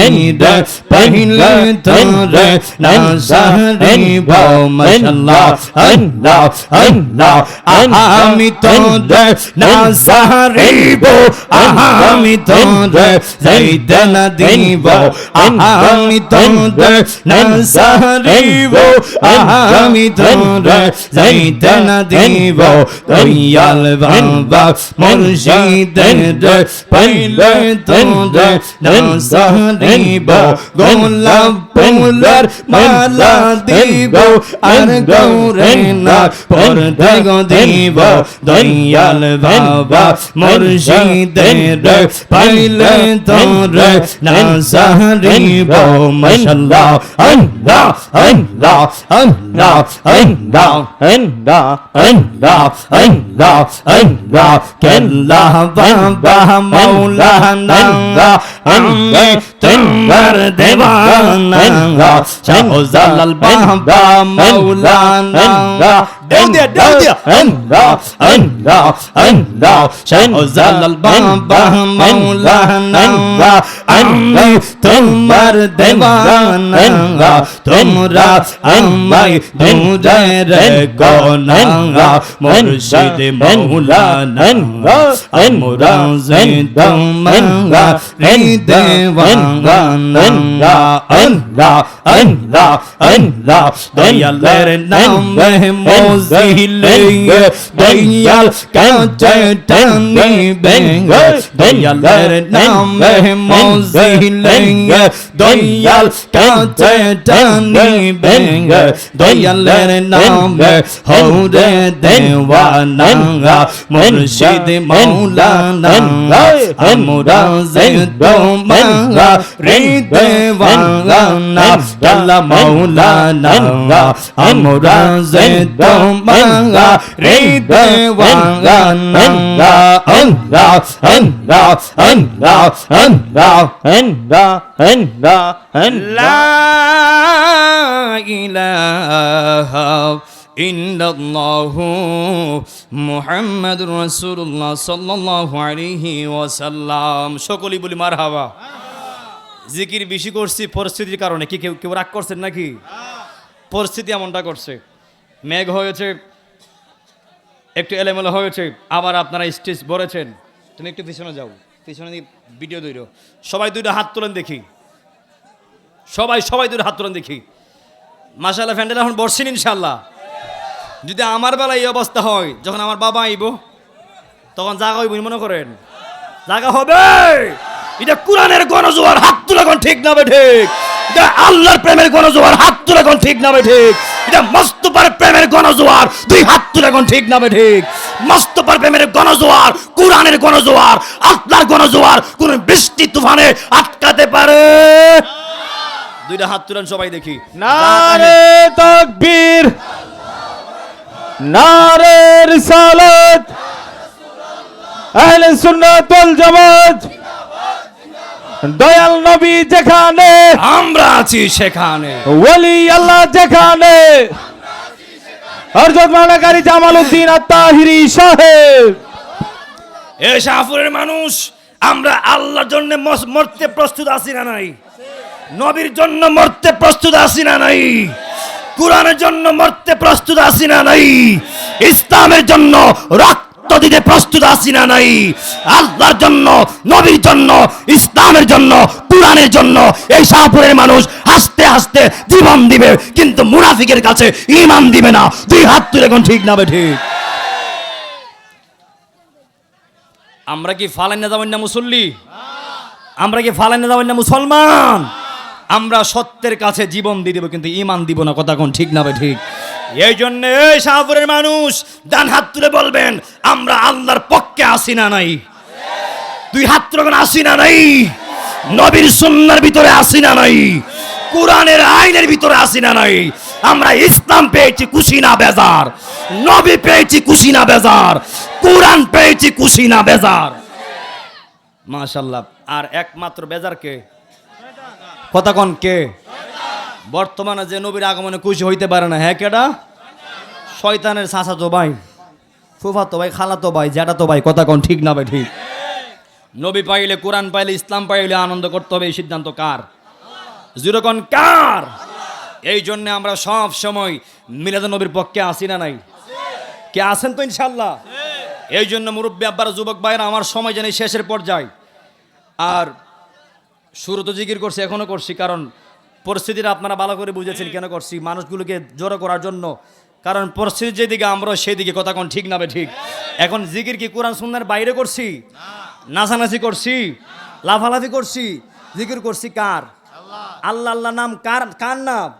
S1: পাইলে তোরে না সারিব মাশাআল্লাহ Allah, Allah, আমি তোরে না সারিব আমি তোরে যাইতে না দিব আমি তোরে না সারিব আমি তোরে যাইতে না দিব দয়াল বাবা মুর্শিদ পাইলে তোরে না সারিব গোলাপ ফুলের মালা দিব আর গৌরে না পড়তে গো দিব দয়াল বাবা মুর্শিদের পাইলে তোরে না সারিব মাশাআল্লাহ আল্লাহ আল্লাহ আল্লাহ আল্লাহ
S2: আল্লাহ আল্লাহ
S1: আল্লাহ আল্লাহ কেল্লা বাবা মাওলানা আমি তোমার দেওয়ানা শাহজালাল বাবা মাওলানা দেও দিয়া আল্লাহ আল্লাহ আল্লাহ শাহজালাল বাবা মাওলানা আমি তোমার দেওয়ানা তোমরা আমায় দুজের গোনা মুর্শিদ মাওলানা আমরা জিন্দা দেওয়ানা আল্লাহ আল্লাহ আল্লাহ দয়ালের নামে মজিলে দয়াল কাছে টানিবে দয়ালের নামে মজিলে দয়াল কাছে টানিবে দয়ালের নামে হৌরে দেওয়ানা মুর্শিদ মাওলানা আমরা জিন্দা দেওয়ানা আল্লাহ মাওলানা আমরা জিন্দা দেওয়ানা আল্লাহ আল্লাহ আল্লাহ আল্লাহ
S2: আল্লাহ আল্লাহ
S1: লা ইলাহা ইল্লাল্লাহু মুহাম্মাদুর রাসূলুল্লাহ সাল্লাল্লাহু আলাইহি ওয়াসাল্লাম। সকলেই বলি মারহাবা। জিকির বেশি করছি পরিস্থিতির কারণে। কি কেউ কেউ রাগ করছেন নাকি? পরিস্থিতি এমনটা করছে, মেঘ হয়েছে, একটু এলোমেলো হয়েছে, আবার আপনারা স্টেজ ভরেছেন। তুমি একটু পিছনে যাও, পিছনে দিয়ে ভিডিও দৈর। সবাই দুইটা হাত তোলেন দেখি, সবাই দুইটা হাত তোলেন দেখি। মাশাআল্লাহ, ফ্যান্ডেল এখন বসছেন ইনশাআল্লাহ। যদি আমার বেলায় এই অবস্থা হয়, যখন আমার বাবা আইব তখন জায়গা হইব মনে করেন? জায়গা হবে। এটা কোরআনের গণজোয়ার, হাত তুলে কোন ঠিক না ঠিক? এটা আল্লাহর প্রেমের গণজোয়ার, হাত তুলে কোন ঠিক না ঠিক? এটা মোস্তফার প্রেমের গণজোয়ার, দুই হাত তুলে কোন ঠিক না ঠিক? মোস্তফার প্রেমের গণজোয়ার, কোরআনের গণজোয়ার, আল্লাহর গণজোয়ার কোন বৃষ্টি তুফানে আটকাতে পারে? দুইটা হাত তুলেন সবাই দেখি।
S2: নারে তাকবীর, নারে রিসালাত, আহলে সুন্নাত ওয়াল জামাত। দয়াল নবী যেখানে,
S1: আমরা আছি সেখানে।
S2: ওলি আল্লাহ যেখানে, হযরত মাওলানা কারি জামালউদ্দিন আত-তাহিরি সাহেব।
S1: এ শাহপুরের মানুষ, আমরা আল্লাহর জন্য মরতে প্রস্তুত আছি না নাই? নবীর জন্য মরতে প্রস্তুত আছি না নাই? কোরআনের জন্য মরতে প্রস্তুত আছি না নাই? ইসলামের জন্য রক্ত দিতে প্রস্তুত আছি না নাই? আল্লাহর জন্য, নবীর জন্য, ইসলামের জন্য, কোরআনের জন্য এই শাহপুরের মানুষ হাসতে হাসতে জীবন দিবে, কিন্তু মুনাফিকের কাছে ঈমান দিবে না। দুই হাত তুলে এখন ঠিক না ঠিক? আমরা কি ফালাইন না যাবেন না মুসল্লি? আমরা কি ফালাইন না যাবেন না মুসলমান? আমরা সত্যের কাছে জীবন দিয়ে দেব, কিন্তু ঈমান দিব না। কথা কোন ঠিক না ঠিক? এই জন্য এই শাহপুরের মানুষ ডান হাত তুলে বলবেন, আমরা আল্লাহর পক্ষে আসি না নাই? দুই হাত তুলে আসি না নাই? নবীর সুন্নাহর ভিতরে আসি না নাই? কোরআনের আইনের ভিতরে আসি না নাই? আমরা ইসলাম পেয়েছি খুশি না বেজার, নবী পেয়েছি খুশি না বেজার, কোরআন পেয়েছি খুশি না বেজার। মাশাআল্লাহ। আর একমাত্র বেজার কে? কথা কোন কে? বর্তমানে যে নবীর আগমনে খুশি হইতে পারে না, হ্যাঁ কেডা? শয়তানের চাচাতো ভাই, ফুফাতো ভাই, খালাতো ভাই, জ্যাঠাতো ভাই। কথা কোন ঠিক না ভাই ঠিক? নবী পাইলে, কোরআন পাইলে, ইসলাম পাইলে আনন্দ করতে হবে। এই সিদ্ধান্ত কার? যেরকম কার? এই জন্য আমরা সব সময় মিলাদুন নবীর পক্ষে আসি না নাই? কে আছেন তো ইনশাআল্লাহ? এই জন্য মুরব্বী আব্বারা, যুবক ভাইরা, আমার সময় জানি শেষের পর্যায়ে। আর শুরু তো জিকির করছি, এখনো করছি, কারণ পরিস্থিতিটা আপনারা ভালো করে বুঝেছেন কেন করছি। মানুষগুলোকে জড়ো করার জন্য, কারণ পরিস্থিতি যেদিকে আমরা সেদিকে। কথা কোন ঠিক না ঠিক? এখন জিকির কি কোরআন সুন্নাহর বাইরে করছি? নাচানাচি করছি, লাফালাফি করছি? জিকির করছি কার? আল্লাহ। আল্লাহ নাম কার? কার নাম?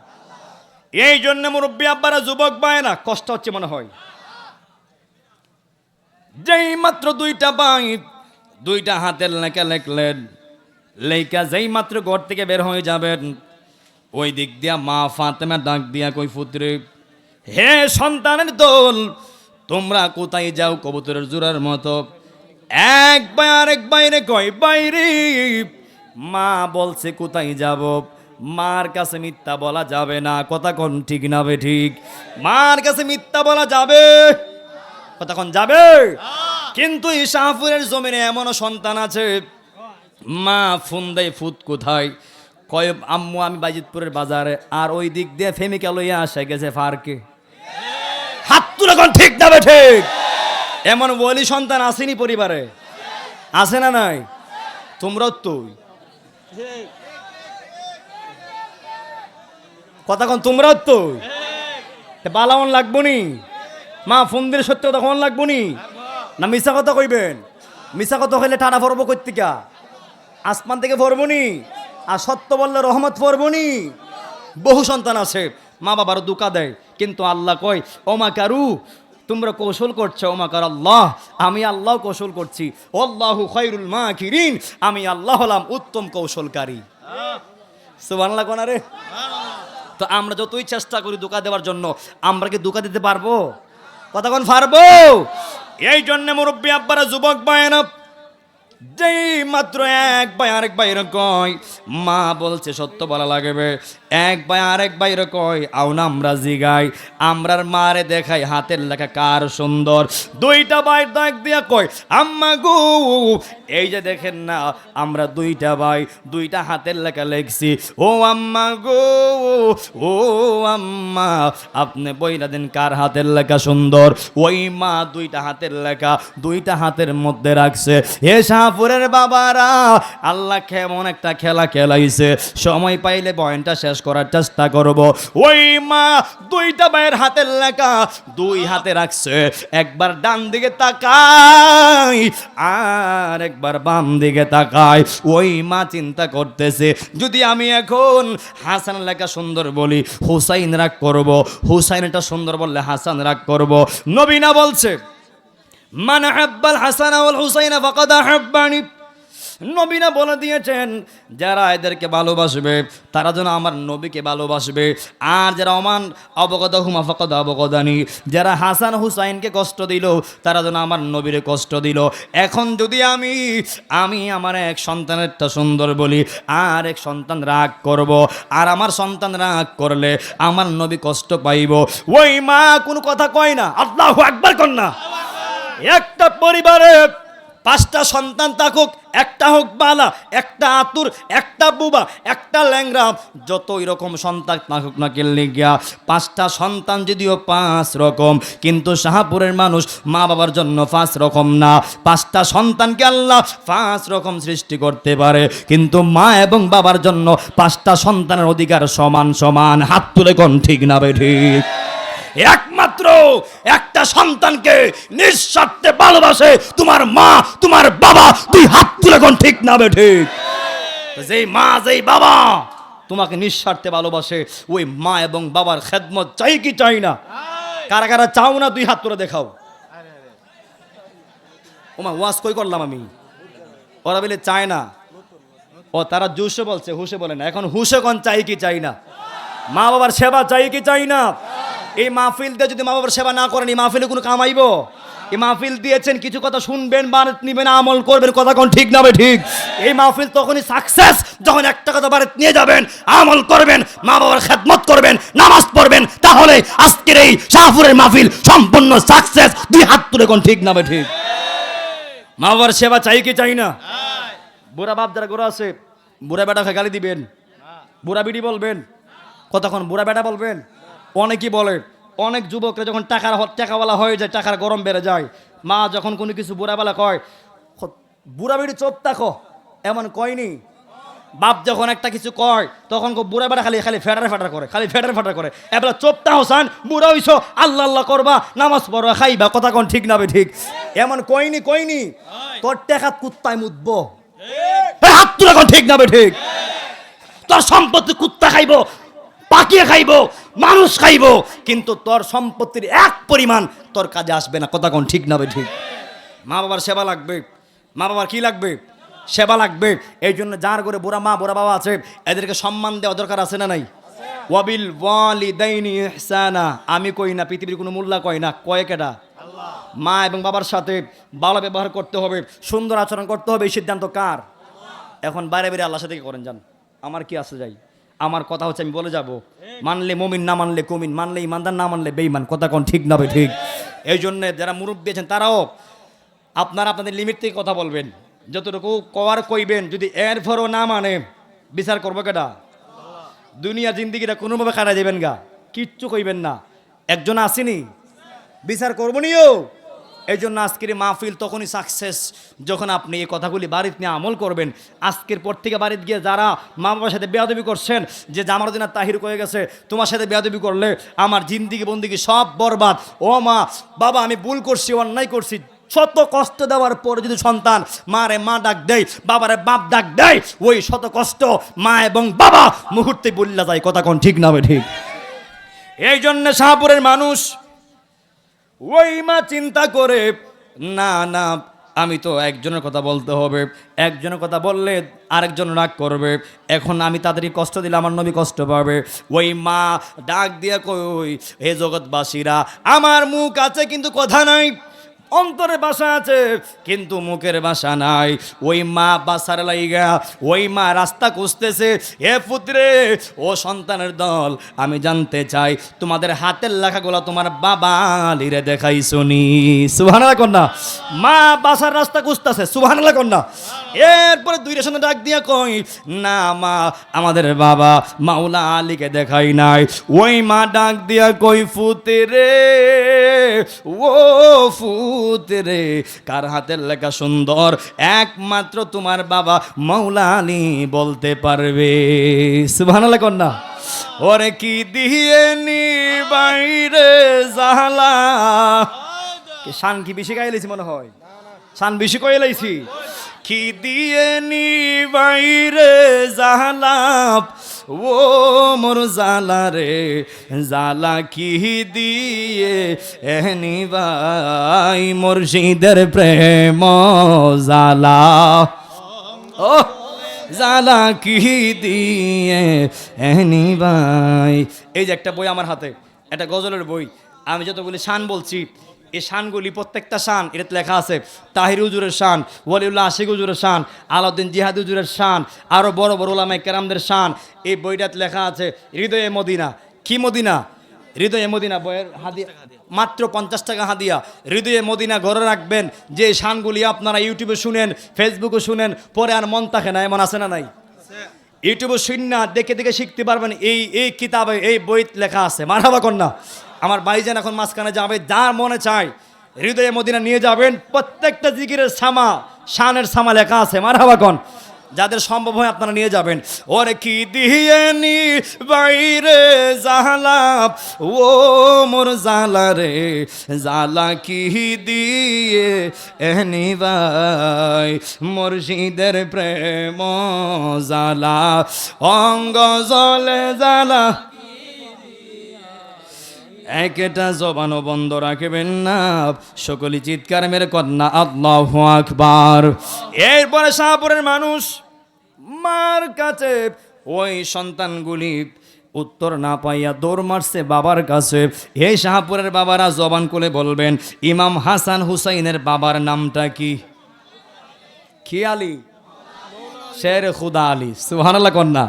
S1: এই জন্য মুরব্বী আব্বারা, যুবক ভাইয়েরা, কষ্ট হচ্ছে মনে হয়। যেই মাত্র দুইটা ভাই দুইটা হাতের লেখা লেখলেন, লেখা যেই মাত্র ঘর থেকে বের হয়ে যাবেন, ওই দিক দিয়া মা ফাতেমা ডাক দিয়া কই, পুত্রে, হে সন্তানের দল, তোমরা কোথায় যাও? কবুতরের জোড়ার মতো এক ভাই আরেক বাইরে কয়, বাইরে। মা বলছে কোথায় যাব? মার কাছে মিথ্যা বলা যাবে না, কথা কোন ঠিক না বে ঠিক? মার কাছে মিথ্যা বলা যাবে, কথা কোন যাবে? কিন্তু এই শাহপুরের জমিনে এমনও সন্তান আছে, মা ফোন দেয়, ফুত কোথায়? কয়, আম্মু আমি বাজিতপুরের বাজারে। আর ওই দিক দিয়ে ফেমিকা লইয়া আসে গেছে ফারকে। হাত তুলে কোন ঠিক না বে ঠিক? এমন বলি সন্তান আসেনি পরিবারে, আছে না নাই? তোমরাও তো কথা কন, তোমরাও তো বালামন লাগবো নি? মা ফোন দিলে সত্য কথা কখন লাগবো নি? না মিশা কথা কইবেন? মিশা কথা হইলে টানা পড়বো কর্তিকা, আসমান থেকে পড়বো নি? আর সত্য বললে রহমত পড়বো নি? বহু সন্তান আছে মা বাবার দুকা দেয়, কিন্তু আল্লাহ কয়, ওমা কারু, তোমরা কৌশল করছো, ওমা কার আল্লাহ, আমি আল্লাহ কৌশল করছি। আল্লাহু খায়রুল মাকিরিন, আমি আল্লাহ হলাম উত্তম কৌশলকারী। সুবহানাল্লাহ কোন রে? তো আমরা যতই চেষ্টা করি ধোঁকা দেওয়ার জন্য, আমরা কি ধোঁকা দিতে পারবো? কতক্ষণ পারবো? এই জন্য মুরব্বী আব্বারা, যুবক ভাইয়েরা, যেই মাত্র এক ভাই আরেক ভাইয়ের কয়, মা বলছে সত্য বলা লাগবে। এক ভাই আরেক ভাইয়ের কয়, আউনা আমরা জিগাই, আমরার মারে দেখাই হাতের লেখা কার সুন্দর। দুইটা ভাই ডাক দিয়া কয়, আম্মা গো, এই যে দেখেন না, আমরা দুইটা ভাই দুইটা হাতের লেখা লেখছি। ও আম্মা গো, ও আম্মা, আপনি বইলা দেন কার হাতের লেখা সুন্দর। ওই মা দুইটা হাতের লেখা দুইটা হাতের মধ্যে রাখছে। হে শাহপুরের বাবারা, আল্লাহ কেমন একটা খেলা খেলাইছে, সময় পাইলে বয়ানটা শেষ করার চেষ্টা করব। ওই মা দুইটা ভাইয়ের হাতের লেখা দুই হাতে রাখছে, একবার ডান দিকে তাকায় আর একবার বাম দিকে তাকায়। ওই মা চিন্তা করতেছে, যদি আমি এখন হাসান লেখা সুন্দর বলি, হুসাইন রাগ করব, হুসাইনটা সুন্দর বললে হাসান রাগ করব। নবী না বলছে, মান আহাব্বাল হাসান ওয়াল হুসাইন ফাকাদ আহাব্বানি। নবী না বলে দিয়েছেন, যারা এদেরকে ভালোবাসবে তারা যেন আমার নবীকে ভালোবাসবে, আর যারা অমান অবগদাহুমা ফাকাদ আবগদানি, যারা হাসান হুসাইনকে কষ্ট দিল তারা যেন আমার নবীরে কষ্ট দিল। এখন যদি আমি আমার এক সন্তানেরটা সুন্দর বলি, আর এক সন্তান রাগ করব, আর আমার সন্তান রাগ করলে আমার নবী কষ্ট পাইব। ওই মা কোনো কথা কয় না, আল্লাহু আকবার কর না। একটা পরিবারে 5টা সন্তান থাকুক, একটা হোক বালা, একটা আতুর, একটা বুবা, একটা ল্যাংরা, যত এরকম সন্তান থাকুক না কেলে গিয়া, 5টা সন্তান যদিও 5 রকম, কিন্তু শাহপুরের মানুষ মা বাবার জন্য 5 রকম না। 5টা সন্তানকে আল্লাহ 5 রকম সৃষ্টি করতে পারে, কিন্তু মা এবং বাবার জন্য 5টা সন্তানের অধিকার সমান সমান। হাত তুলে কোন ঠিক না বে ঠিক? একমাত্র একটা সন্তানকে নিঃস্বার্থে ভালোবাসে তোমার মা, তোমার বাবা। তুই হাত তুলে কোন ঠিক না বে ঠিক? যেই মা যেই বাবা তোমাকে নিঃস্বার্থে ভালোবাসে, ওই মা এবং বাবার খেদমত চাই কি চাই না? কারা কারা চাও না? 2 হাত তুলে দেখাও। ওমা ওয়াজ কই করলাম আমি? ওরা বলে চায় না। ও তারা জুসে বলছে, হুসে বলে না। এখন হুসে কোন চাই কি চাই না? মা বাবার সেবা চাই কি চাই না? এই মাহফিল দিয়ে যদি মা বাবার সেবা না করেন, এই মাহফিলে কোনো কামাইব? এই মাহফিল দিয়েছেন, কিছু কথা শুনবেন, বারেত নিবেন, আমল করবেন, কথা কোন ঠিক না বে ঠিক? এই মাহফিল তখনই সাকসেস যখন একটা কথা বারেত নিয়ে যাবেন, আমল করবেন, মা বাবার খেদমত করবেন, নামাজ পড়বেন, তাহলে আজকের এই শাহপুরের মাহফিল সম্পূর্ণ সাকসেস। 2 হাত তুলে কোন ঠিক না বে ঠিক? মা বাবার সেবা চাই কি চাই না? বুড়া বাপ যারা গোড়া আছে, বুড়া বেটাকে গালি দিবেন, বুড়া বিড়ি বলবেন, কতক্ষণ বুড়া বেটা বলবেন? অনেকেই বলে, অনেক যুবকরা যখন টাকাওয়ালা হয়ে যায়, টাকার গরম বেড়ে যায়, মা যখন কোনো কিছু বুড়াবেলা কয়, বুড়া বিড়ি চোপ তাকো, এমন কয়নি? বাপ যখন একটা কিছু কয় তখন বুড়া বেটা খালি ফেটার করে, খালি ফেটার করে। এবার চোপটা হোসান, বুড়া হইছো, আল্লাহ আল্লাহ করবা, নামাজ পড়বা, খাইবা, কথা কোন ঠিক না বে ঠিক? এমন কয়নি? তোর টেকাত কুত্তায় মুতবো, হাত তুলে কোন ঠিক না বে ঠিক? তোর সম্পত্তি কুত্তা খাইবো, পাকিয়ে খাইব, মানুষ খাইব, কিন্তু তোর সম্পত্তির এক পরিমাণ তোর কাজে আসবে না। কথা কোন ঠিক না বে ঠিক? মা বাবার সেবা লাগবে। মা বাবার কি লাগবে? সেবা লাগবে। এই জন্য যার ঘরে বুড়া মা বুড়া বাবা আছে এদেরকে সম্মান দেওয়া দরকার আছে না নাই? ওয়াবিল ওয়ালিদাইনি ইহসানা, আমি কই না, পৃথিবীর কোনো মোল্লা কয় না, কয় কেডা? মা এবং বাবার সাথে ভালো ব্যবহার করতে হবে, সুন্দর আচরণ করতে হবে, এই সিদ্ধান্ত কার? এখন বাইরে বাইরে আল্লাহর সাথে কি করেন যান, আমার কি আসে যাই? আমার কথা হচ্ছে আমি বলে যাব, মানলে মুমিন, না মানলে কুমিন, মানলে ইমানদার, না মানলে বেঈমান। কথা কোন ঠিক না বে ঠিক? এই জন্য যারা মুরব্বী আছেন তারাও আপনারা আপনাদের লিমিট থেকে কথা বলবেন, যতটুকু কওয়ার কইবেন। যদি এরপরও না মানে বিচার করবো কেডা? দুনিয়া জিন্দিগিটা কোনোভাবে কাটা যাবেন গা, কিচ্ছু কইবেন না। একজন আসেনি, বিচার করবো নিও। এই জন্য আজকের মাহফিল তখনই সাকসেস যখন আপনি এই কথাগুলি বাড়িতে নিয়ে আমল করবেন। আজকের পর থেকে বাড়িতে গিয়ে যারা মা বাবার সাথে বেয়াদবি করছেন, যে জামালউদ্দিন আর তাহির কয়ে গেছে তোমার সাথে বেয়াদবি করলে আমার জিন্দিগি বন্দিগি সব বরবাদ, ও মা বাবা আমি ভুল করছি, অন্যায় করছি, শত কষ্ট দেওয়ার পরে যদি সন্তান মারে মা ডাক দেয়, বাবারে বাপ ডাক দেয়, ওই শত কষ্ট মা এবং বাবা মুহূর্তে বললা যায়। কথা কোন ঠিক না বে ঠিক? এই জন্য শাহপুরের মানুষ ওই মা চিন্তা করে, না না আমি তো একজনের কথা বলতে হবে, একজনের কথা বললে আরেকজন রাগ করবে, এখন আমি তাদেরই কষ্ট দিলে আমার নবী কষ্ট পাবে। ওই মা ডাক দিয়া কই, হে জগৎবাসীরা, আমার মুখ আছে কিন্তু কথা নাই, অন্তরে বাসা আছে কিন্তু মুখের বাসা নাই। ওই মা বাসার লাইগা ওই মা রাস্তা খুঁজতেছে। হে পুত্রে, ও সন্তানের দল, আমি জানতে চাই তোমাদের হাতের লেখাগুলো তোমার বাবা লিরে দেখাই শুনি। সুবহানাল্লাহ কন্যা। মা বাসার রাস্তা খুঁজতেছে, সুবহানাল্লাহ কন্যা। এরপরে দুইটার সামনে ডাক দিয়া কই, না মা আমাদের বাবা মাওলা আলীকে দেখাই নাই। ওই মা ডাক দিয়া কই, ফুতেরে ও ফুতেরে, কার হাতের লেখা সুন্দর? একমাত্র তোমার বাবা মাওলা আলী বলতে পারবে। সুবহানাল্লাহ কন্যা। ওরে কি দিয়ে নি বাইরে জালা, শান কি বেশি গাইলেছি মনে হয়, শান বেশি কইলাইছি। কি দিয়ে নি বাইরে জালাপ, ও মোর জালা রে জালা, কি দিয়ে এনি ভাই মুর্শিদের প্রেম জালা, ও জালা কি দিয়ে এনি ভাই। এই যে একটা বই আমার হাতে, একটা গজলের বই, আমি যতগুলি শান বলছি এই শানগুলি প্রত্যেকটা শান এটাতে লেখা আছে। তাহির হুজুরের শান, ওয়ালিউল্লাহ আশিক হুজুরের শান, আলাউদ্দিন জিহাদি হুজুরের শান, আরও বড় বড় ওলামায়ে কেরামদের শান এই বইটাতে লেখা আছে। হৃদয়ে মদিনা, কি মদিনা? হৃদয়ে মদিনা বইয়ের হাদিয়া মাত্র 50 টাকা হাদিয়া। হৃদয়ে মদিনা ঘরে রাখবেন। যে শানগুলি আপনারা ইউটিউবে শুনেন, ফেসবুকে শুনেন, পরে আর মন থাকে না, এমন আছে না নাই? ইউটিউবে শুননা দেখে দেখে শিখতে পারবেন। এই কিতাবে এই বইতে লেখা আছে। মারহাবা কন্যা। আমার ভাইজান এখন মাঝখানে যাবে, যার মনে চায় হৃদয়ে মদিনা নিয়ে যাবেন। প্রত্যেকটা জিকিরের সামা, শানের সামা লেখা আছে। মারহাবা কন। যাদের সম্ভব হয় আপনারা নিয়ে যাবেন। ওরে কি দিয়ে নি বাইরে জালা, ও মোর জালা রে জালা, কি দিয়ে এনি ভাই মুর্শিদের প্রেম জালা, অঙ্গ জলে জালা, একটা জবানও বন্ধ রাখবেন না। সকলে চিৎকার মেরে কন্যা আল্লাহু আকবার। এরপরে শাহপুরের মানুষ মার কাছে ওই সন্তানগুলি উত্তর না পাইয়া দৌড় মারছে বাবার কাছে। এই শাহপুরের বাবারা জবান করে বলবেন, ইমাম হাসান হুসাইনের বাবার নামটা কি? কি আলী? শের খুদা আলী। সুবহানাল্লাহ কন্যা।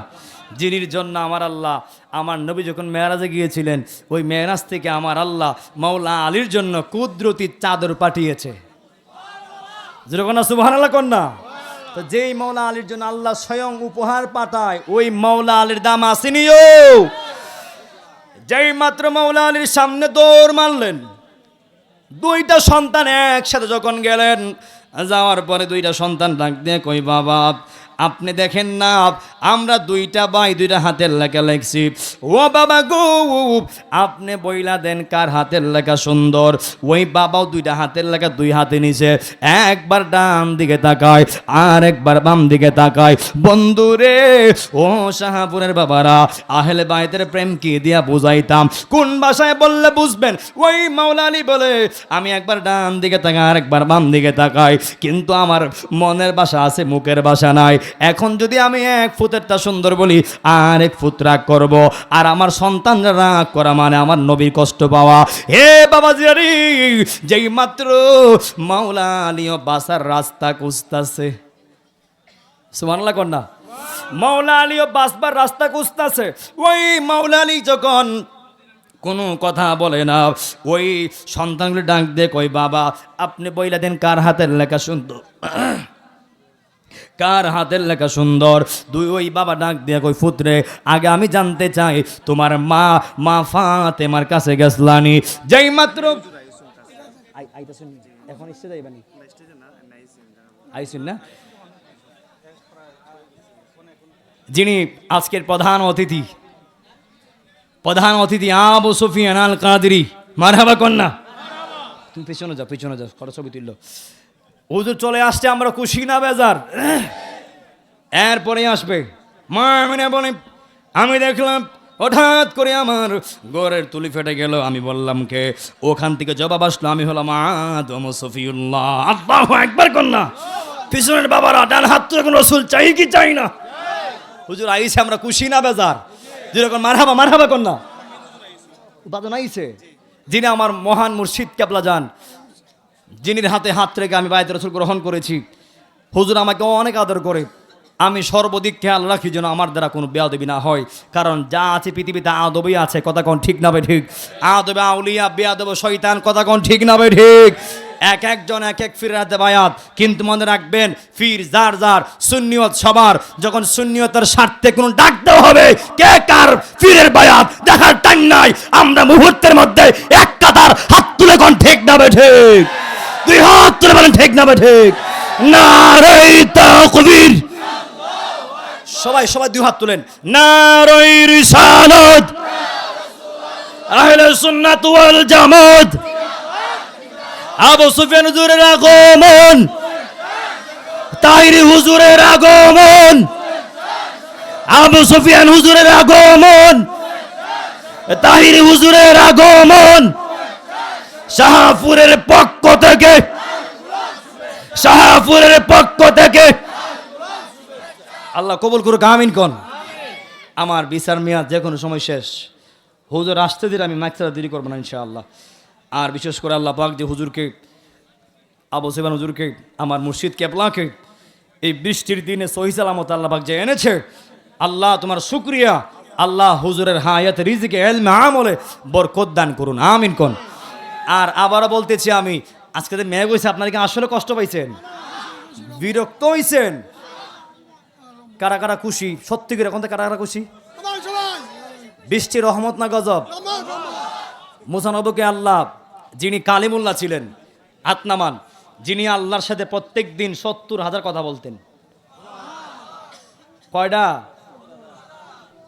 S1: যিনির জন্য আমার আল্লাহ, আমার নবী যখন মেরাজে গিয়েছিলেন, ওই মেরাজ থেকে আমার আল্লাহ মাওলা আলীর জন্য কুদরতি চাদর পাঠিয়েছে। যেরকম না সুবহানাল্লাহ কন্যা। তো যেই মাওলা আলীর জন্য আল্লাহ স্বয়ং উপহার পাঠায়, ওই মাওলা আলীর দাম আসেনিও। যেই মাত্র মাওলা আলীর সামনে দৌড় মারলেন, দুইটা সন্তান একসাথে যখন গেলেন, যাওয়ার পরে দুইটা সন্তান ডাক দিয়ে কই, বাবা আপনি দেখেন না আমরা দুইটা ভাই দুইটা হাতের লেখা লেখছি। ও বাবা গো, আপনি বইলা দেন কার হাতের লেখা সুন্দর। ওই বাবাও দুইটা হাতের লেখা দুই হাতে নিছে, একবার ডান দিকে তাকায় আর একবার বাম দিকে তাকায়। বন্ধুরে ও শাহপুরের বাবারা, আহলে বাইতের প্রেম কি দিয়া বুঝাইতাম, কোন ভাষায় বললে বুঝবেন? ওই মাওলা আলী বলে আমি একবার ডান দিকে তাকাই আর একবার বাম দিকে তাকাই, কিন্তু আমার মনের ভাষা আছে, মুখের ভাষা নাই। এখন যদি আমি এক ফুটেরটা সুন্দর বলি আর এক ফুট রাগ করব, আর আমার সন্তানরা রাগ করা মানে আমার নবীর কষ্ট পাওয়া। হে বাবা জিয়ারি, যেই মাত্র মাওলা আলীও বাসার রাস্তা খুঁজতাছে, সুবহানাল্লাহ কন্যা, মাওলা আলীও বাসবার রাস্তা খুঁজতাছে। ওই মাওলা আলী যখন কোনো কথা বলে না, ওই সন্তানগুলো ডাক দিয়ে কই বাবা আপনি বইলা দেন কার হাতের লেখা সুন্দর, কার হাতের লেখা সুন্দর। ওই বাবা ডাক দিয়ে কই পুত্রে, আগে আমি জানতে চাই তোমার মা ফাতেমার কাছে গেছলানি? যেই মাত্র এখন আইসুন না, যিনি আজকের প্রধান অতিথি আবু সুফিয়ান আল কাদরি, মারহাবা কন্যা। তুমি পিছনে যাও, ফটো ছবি তুললো। হুজুর চলে আসছে, আমরা খুশি না বেজার? এরপরে আসবে মা মানে বলে, আমি দেখলাম হঠাৎ করে আমার গোরের তুলি ফেটে গেল। আমি বললাম কে? ওখান থেকে জবাব আসলো, আমি হলাম আদম সফিউল্লাহ। আল্লাহু আকবার কন্যা। পিছনের বাবারা ডান হাত তো এখন রসুল চাই কি চাই না? হুজুর আইছে, আমরা খুশি না বেজার? যেরকম মারহাবা কন্যা বাদন আইছে, যিনি আমার মহান মুর্শিদ কেবলা যান, যিনির হাতে হাত রেখে আমি বায়াত রাসূল গ্রহণ করেছি। হুজুর আমাকে অনেক আদর করে, আমি সর্বদিক খেয়াল রাখি যেন আমার দ্বারা কোনো বেয়াদবি না হয়। কারণ যা আছে পৃথিবীতে আদবই আছে, কথা কোন ঠিক না বে ঠিক? আদবে আউলিয়া, বেয়াদব শয়তান, কথা কোন ঠিক না বে ঠিক? এক একজন এক এক ফিরাতে বায়াত, কিন্তু মনে রাখবেন ফির যার যার, সুন্নিয়ত সবার। যখন সুন্নিয়তের স্বার্থে কোনো ডাক দেওয়া হবে, কে কার ফিরের বায়াত দেখার টাইম নাই। আমরা মুহূর্তের মধ্যে এক কাতার হাত তুলে কোন ঠিক না বে ঠিক? দুই হাত তুলে বলেন ঠিক না বে ঠিক? নারে তাকবীর। সবাই দুই হাত তুলেন। নারে রিসালাত, আহলে সুন্নাত ওয়াল জামাত। আবু সুফিয়ান হুজুরের আগমন, তাহিরি হুজুরের আগমন, আবু সুফিয়ান হুজুরের আগমন, তাহিরি হুজুরের আগমন। শাহপুরের পক্ষ থেকে, শাহপুরের পক্ষ থেকে আল্লাহ কবুল করুক, আমিন কোন। আমার বিচার মেয়াদ যে কোনো সময় শেষ। হুজুর আসতে দিলে আমি মাইকটা দেরি করবো না ইনশাআল্লাহ। আর বিশেষ করে আল্লাহ পাক যে হুজুরকে, আবু সুফিয়ান হুজুরকে, আমার মুর্শিদ কেবলাকে এই বৃষ্টির দিনে সহি সালামত আল্লাহ পাক যে এনেছে, আল্লাহ তোমার শুকরিয়া। আল্লাহ হুজুরের হায়াত রিজিকে ইলমে আমলে বরকত দান করুন, আমিন কোন। আর আবারও বলতেছি আমি, আজকে যে মেঘ হয়েছে, আপনারা কি আসলে কষ্ট পাইছেন? বিরক্ত হয়েছেন? কারা কারা খুশি? সত্যি করে এখন কারা কারা খুশি? বৃষ্টির রহমত না গজব? মুসা নবীকে আল্লাহ, যিনি কালিমুল্লাহ ছিলেন, আতনামান, যিনি আল্লাহর সাথে প্রত্যেক দিন ৭০,০০০ কথা বলতেন। কয়টা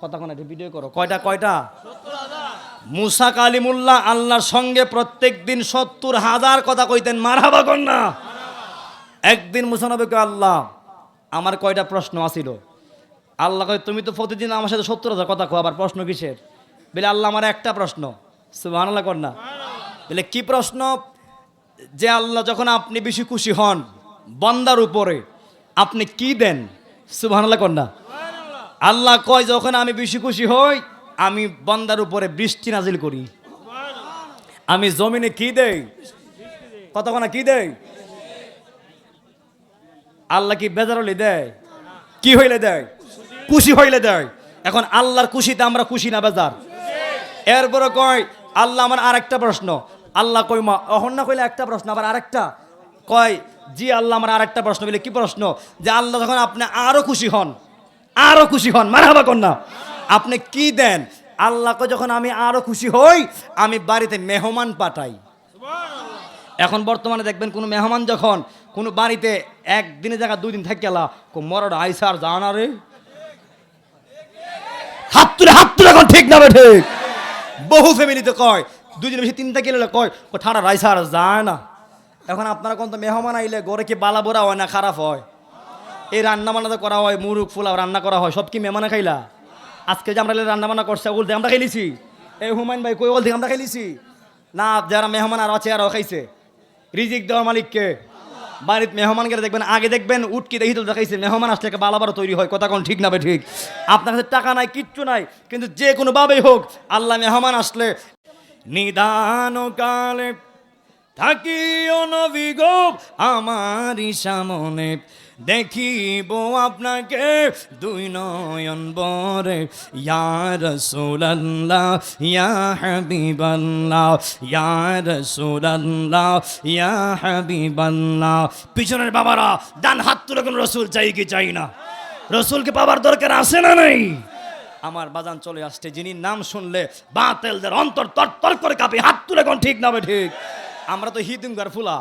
S1: কথা কোন ভিডিও করো, কয়টা? মুসা কালিমুল্লাহ আল্লাহর সঙ্গে প্রত্যেক দিন ৭০,০০০ কথা কইতেন, মারহাবা কন্যা। একদিন মুসা নবীকে আল্লাহ, আমার কয়টা প্রশ্ন আছিল? আল্লাহ কয় তুমি তো প্রতিদিন আমার সাথে ৭০,০০০ কথা কো, আবার প্রশ্ন কিসের? বলে আল্লাহ আমার একটা প্রশ্ন। সুবহানাল্লাহ কন্যা। বলে কি প্রশ্ন? যে আল্লাহ যখন আপনি বেশি খুশি হন বান্দার উপরে, আপনি কি দেন? সুবহানাল্লাহ কন্যা। আল্লাহ কয় যখন আমি বেশি খুশি হই, আমি বান্দার উপরে বৃষ্টি নাজিল করি। আমি জমিনে কি দেই? কতক্ষণ কি দেই? আল্লাহ কি বেজার হইলে দেয়? কি হইলে দেয়? খুশি হইলে দেয়। এখন আল্লাহর খুশিতে আমরা খুশি না বেজার? এরপরে কয় আল্লাহ আমার আরেকটা প্রশ্ন। আল্লাহ কই মা অহন না কইলে একটা প্রশ্ন, আবার আরেকটা কয় জি আল্লাহ আমার আরেকটা প্রশ্ন। বলে কি প্রশ্ন? যে আল্লাহ যখন আপনি আরো খুশি হন, মারহাবা কন্যা, আপনি কি দেন? আল্লাহ কয় যখন আমি আরো খুশি হই, আমি বাড়িতে মেহমান পাঠাই। এখন বর্তমানে দেখবেন কোনো মেহমান যখন কোনো বাড়িতে একদিনের জায়গা 2 দিন থাকে গেলা, মরড আইসার জানা রে, হাত তুলে এখন ঠিক না ঠিক। বহু ফ্যামিলিতে কয় দুজনে বেশি তিনটা গেলে কয় ঠাড়া রাইস আর যায় না। এখন আপনারা কোন তো মেহমান আইলে ঘরে কি বালা বোরা হয় না খারাপ হয়? এই রান্না বান্না তো করা হয়, মুরুখ ফুলাও রান্না করা হয়, সব কি মেহমানে খাইলা? আজকে যে আমরা রান্না বান্না করছি ওগুলো দিয়ে আমরা খাইলিছি? এই হুমায়ুন ভাই কই ওগুলো দিয়ে আমরা খাইলিছি না? যারা মেহমান আর আছে আরও খাইছে। রিজিক দেওয়ার মালিককে। বাড়িতে মেহমান গেলে দেখবেন আগে দেখবেন উটকি দেখি তো দেখাইছে মেহমান আসলে একটা বালাবারও তৈরি হয়। কথা কোন ঠিক না বে ঠিক? আপনার কাছে টাকা নাই, কিচ্ছু নাই, কিন্তু যে কোনো ভাবেই হোক আল্লাহ মেহমান আসলে নিদান কালে থাকিও নবী গো আমারই সামনে, দেখিব আপনাকে দুই নয়ন বরে, ইয়া রাসূলুল্লাহ ইয়া হাবিবাল্লাহ ইয়া রাসূলুল্লাহ ইয়া হাবিবাল্লাহ। পিছনের বাবারা ডান হাত তুলে কোন রসুল চাই কি চাই না? রসুলকে পাবার দরকার আছে না নাই? আমার বাজান চলে আসছে, যিনি নাম শুনলে বাতেলদের অন্তর তরতর করে কাঁপে। হাত তুলে কোন ঠিক না বে ঠিক? আমরা তো হিদিমগার ফুলা।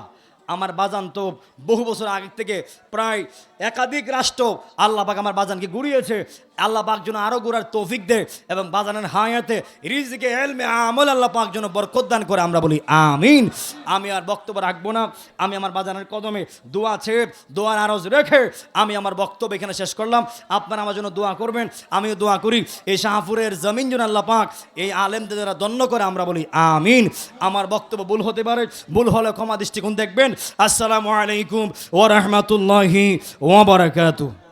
S1: আমার বাজান তো বহু বছর আগে থেকে প্রায় একাধিক রাষ্ট্র আল্লাহ পাক আমার বাজানকে ঘুরিয়েছে। আল্লাহ পাক যেন আরও ঘুরার তৌফিক দেয় এবং বাজানের হায়াতে রিজিকে এলমে আমল আল্লাহ পাক যেন বরকত দান করে। আমরা বলি আমিন। আমি আর বক্তব্য রাখবো না, আমি আমার বাজানের কদমে দোয়া ছেড়ে দোয়ার আরজ রেখে আমি আমার বক্তব্য এখানে শেষ করলাম। আপনারা আমার জন্য দোয়া করবেন, আমিও দোয়া করি এই শাহপুরের জমিন যেন আল্লাহ পাক এই আলেমদের যারা দন্য করে। আমরা বলি আমিন। আমার বক্তব্য ভুল হতে পারে, ভুল হলে ক্ষমা দৃষ্টিকোণ দেখবেন। আসসালামু আলাইকুম ওয়া রাহমাতুল্লাহি ওয়া বারাকাতুহু।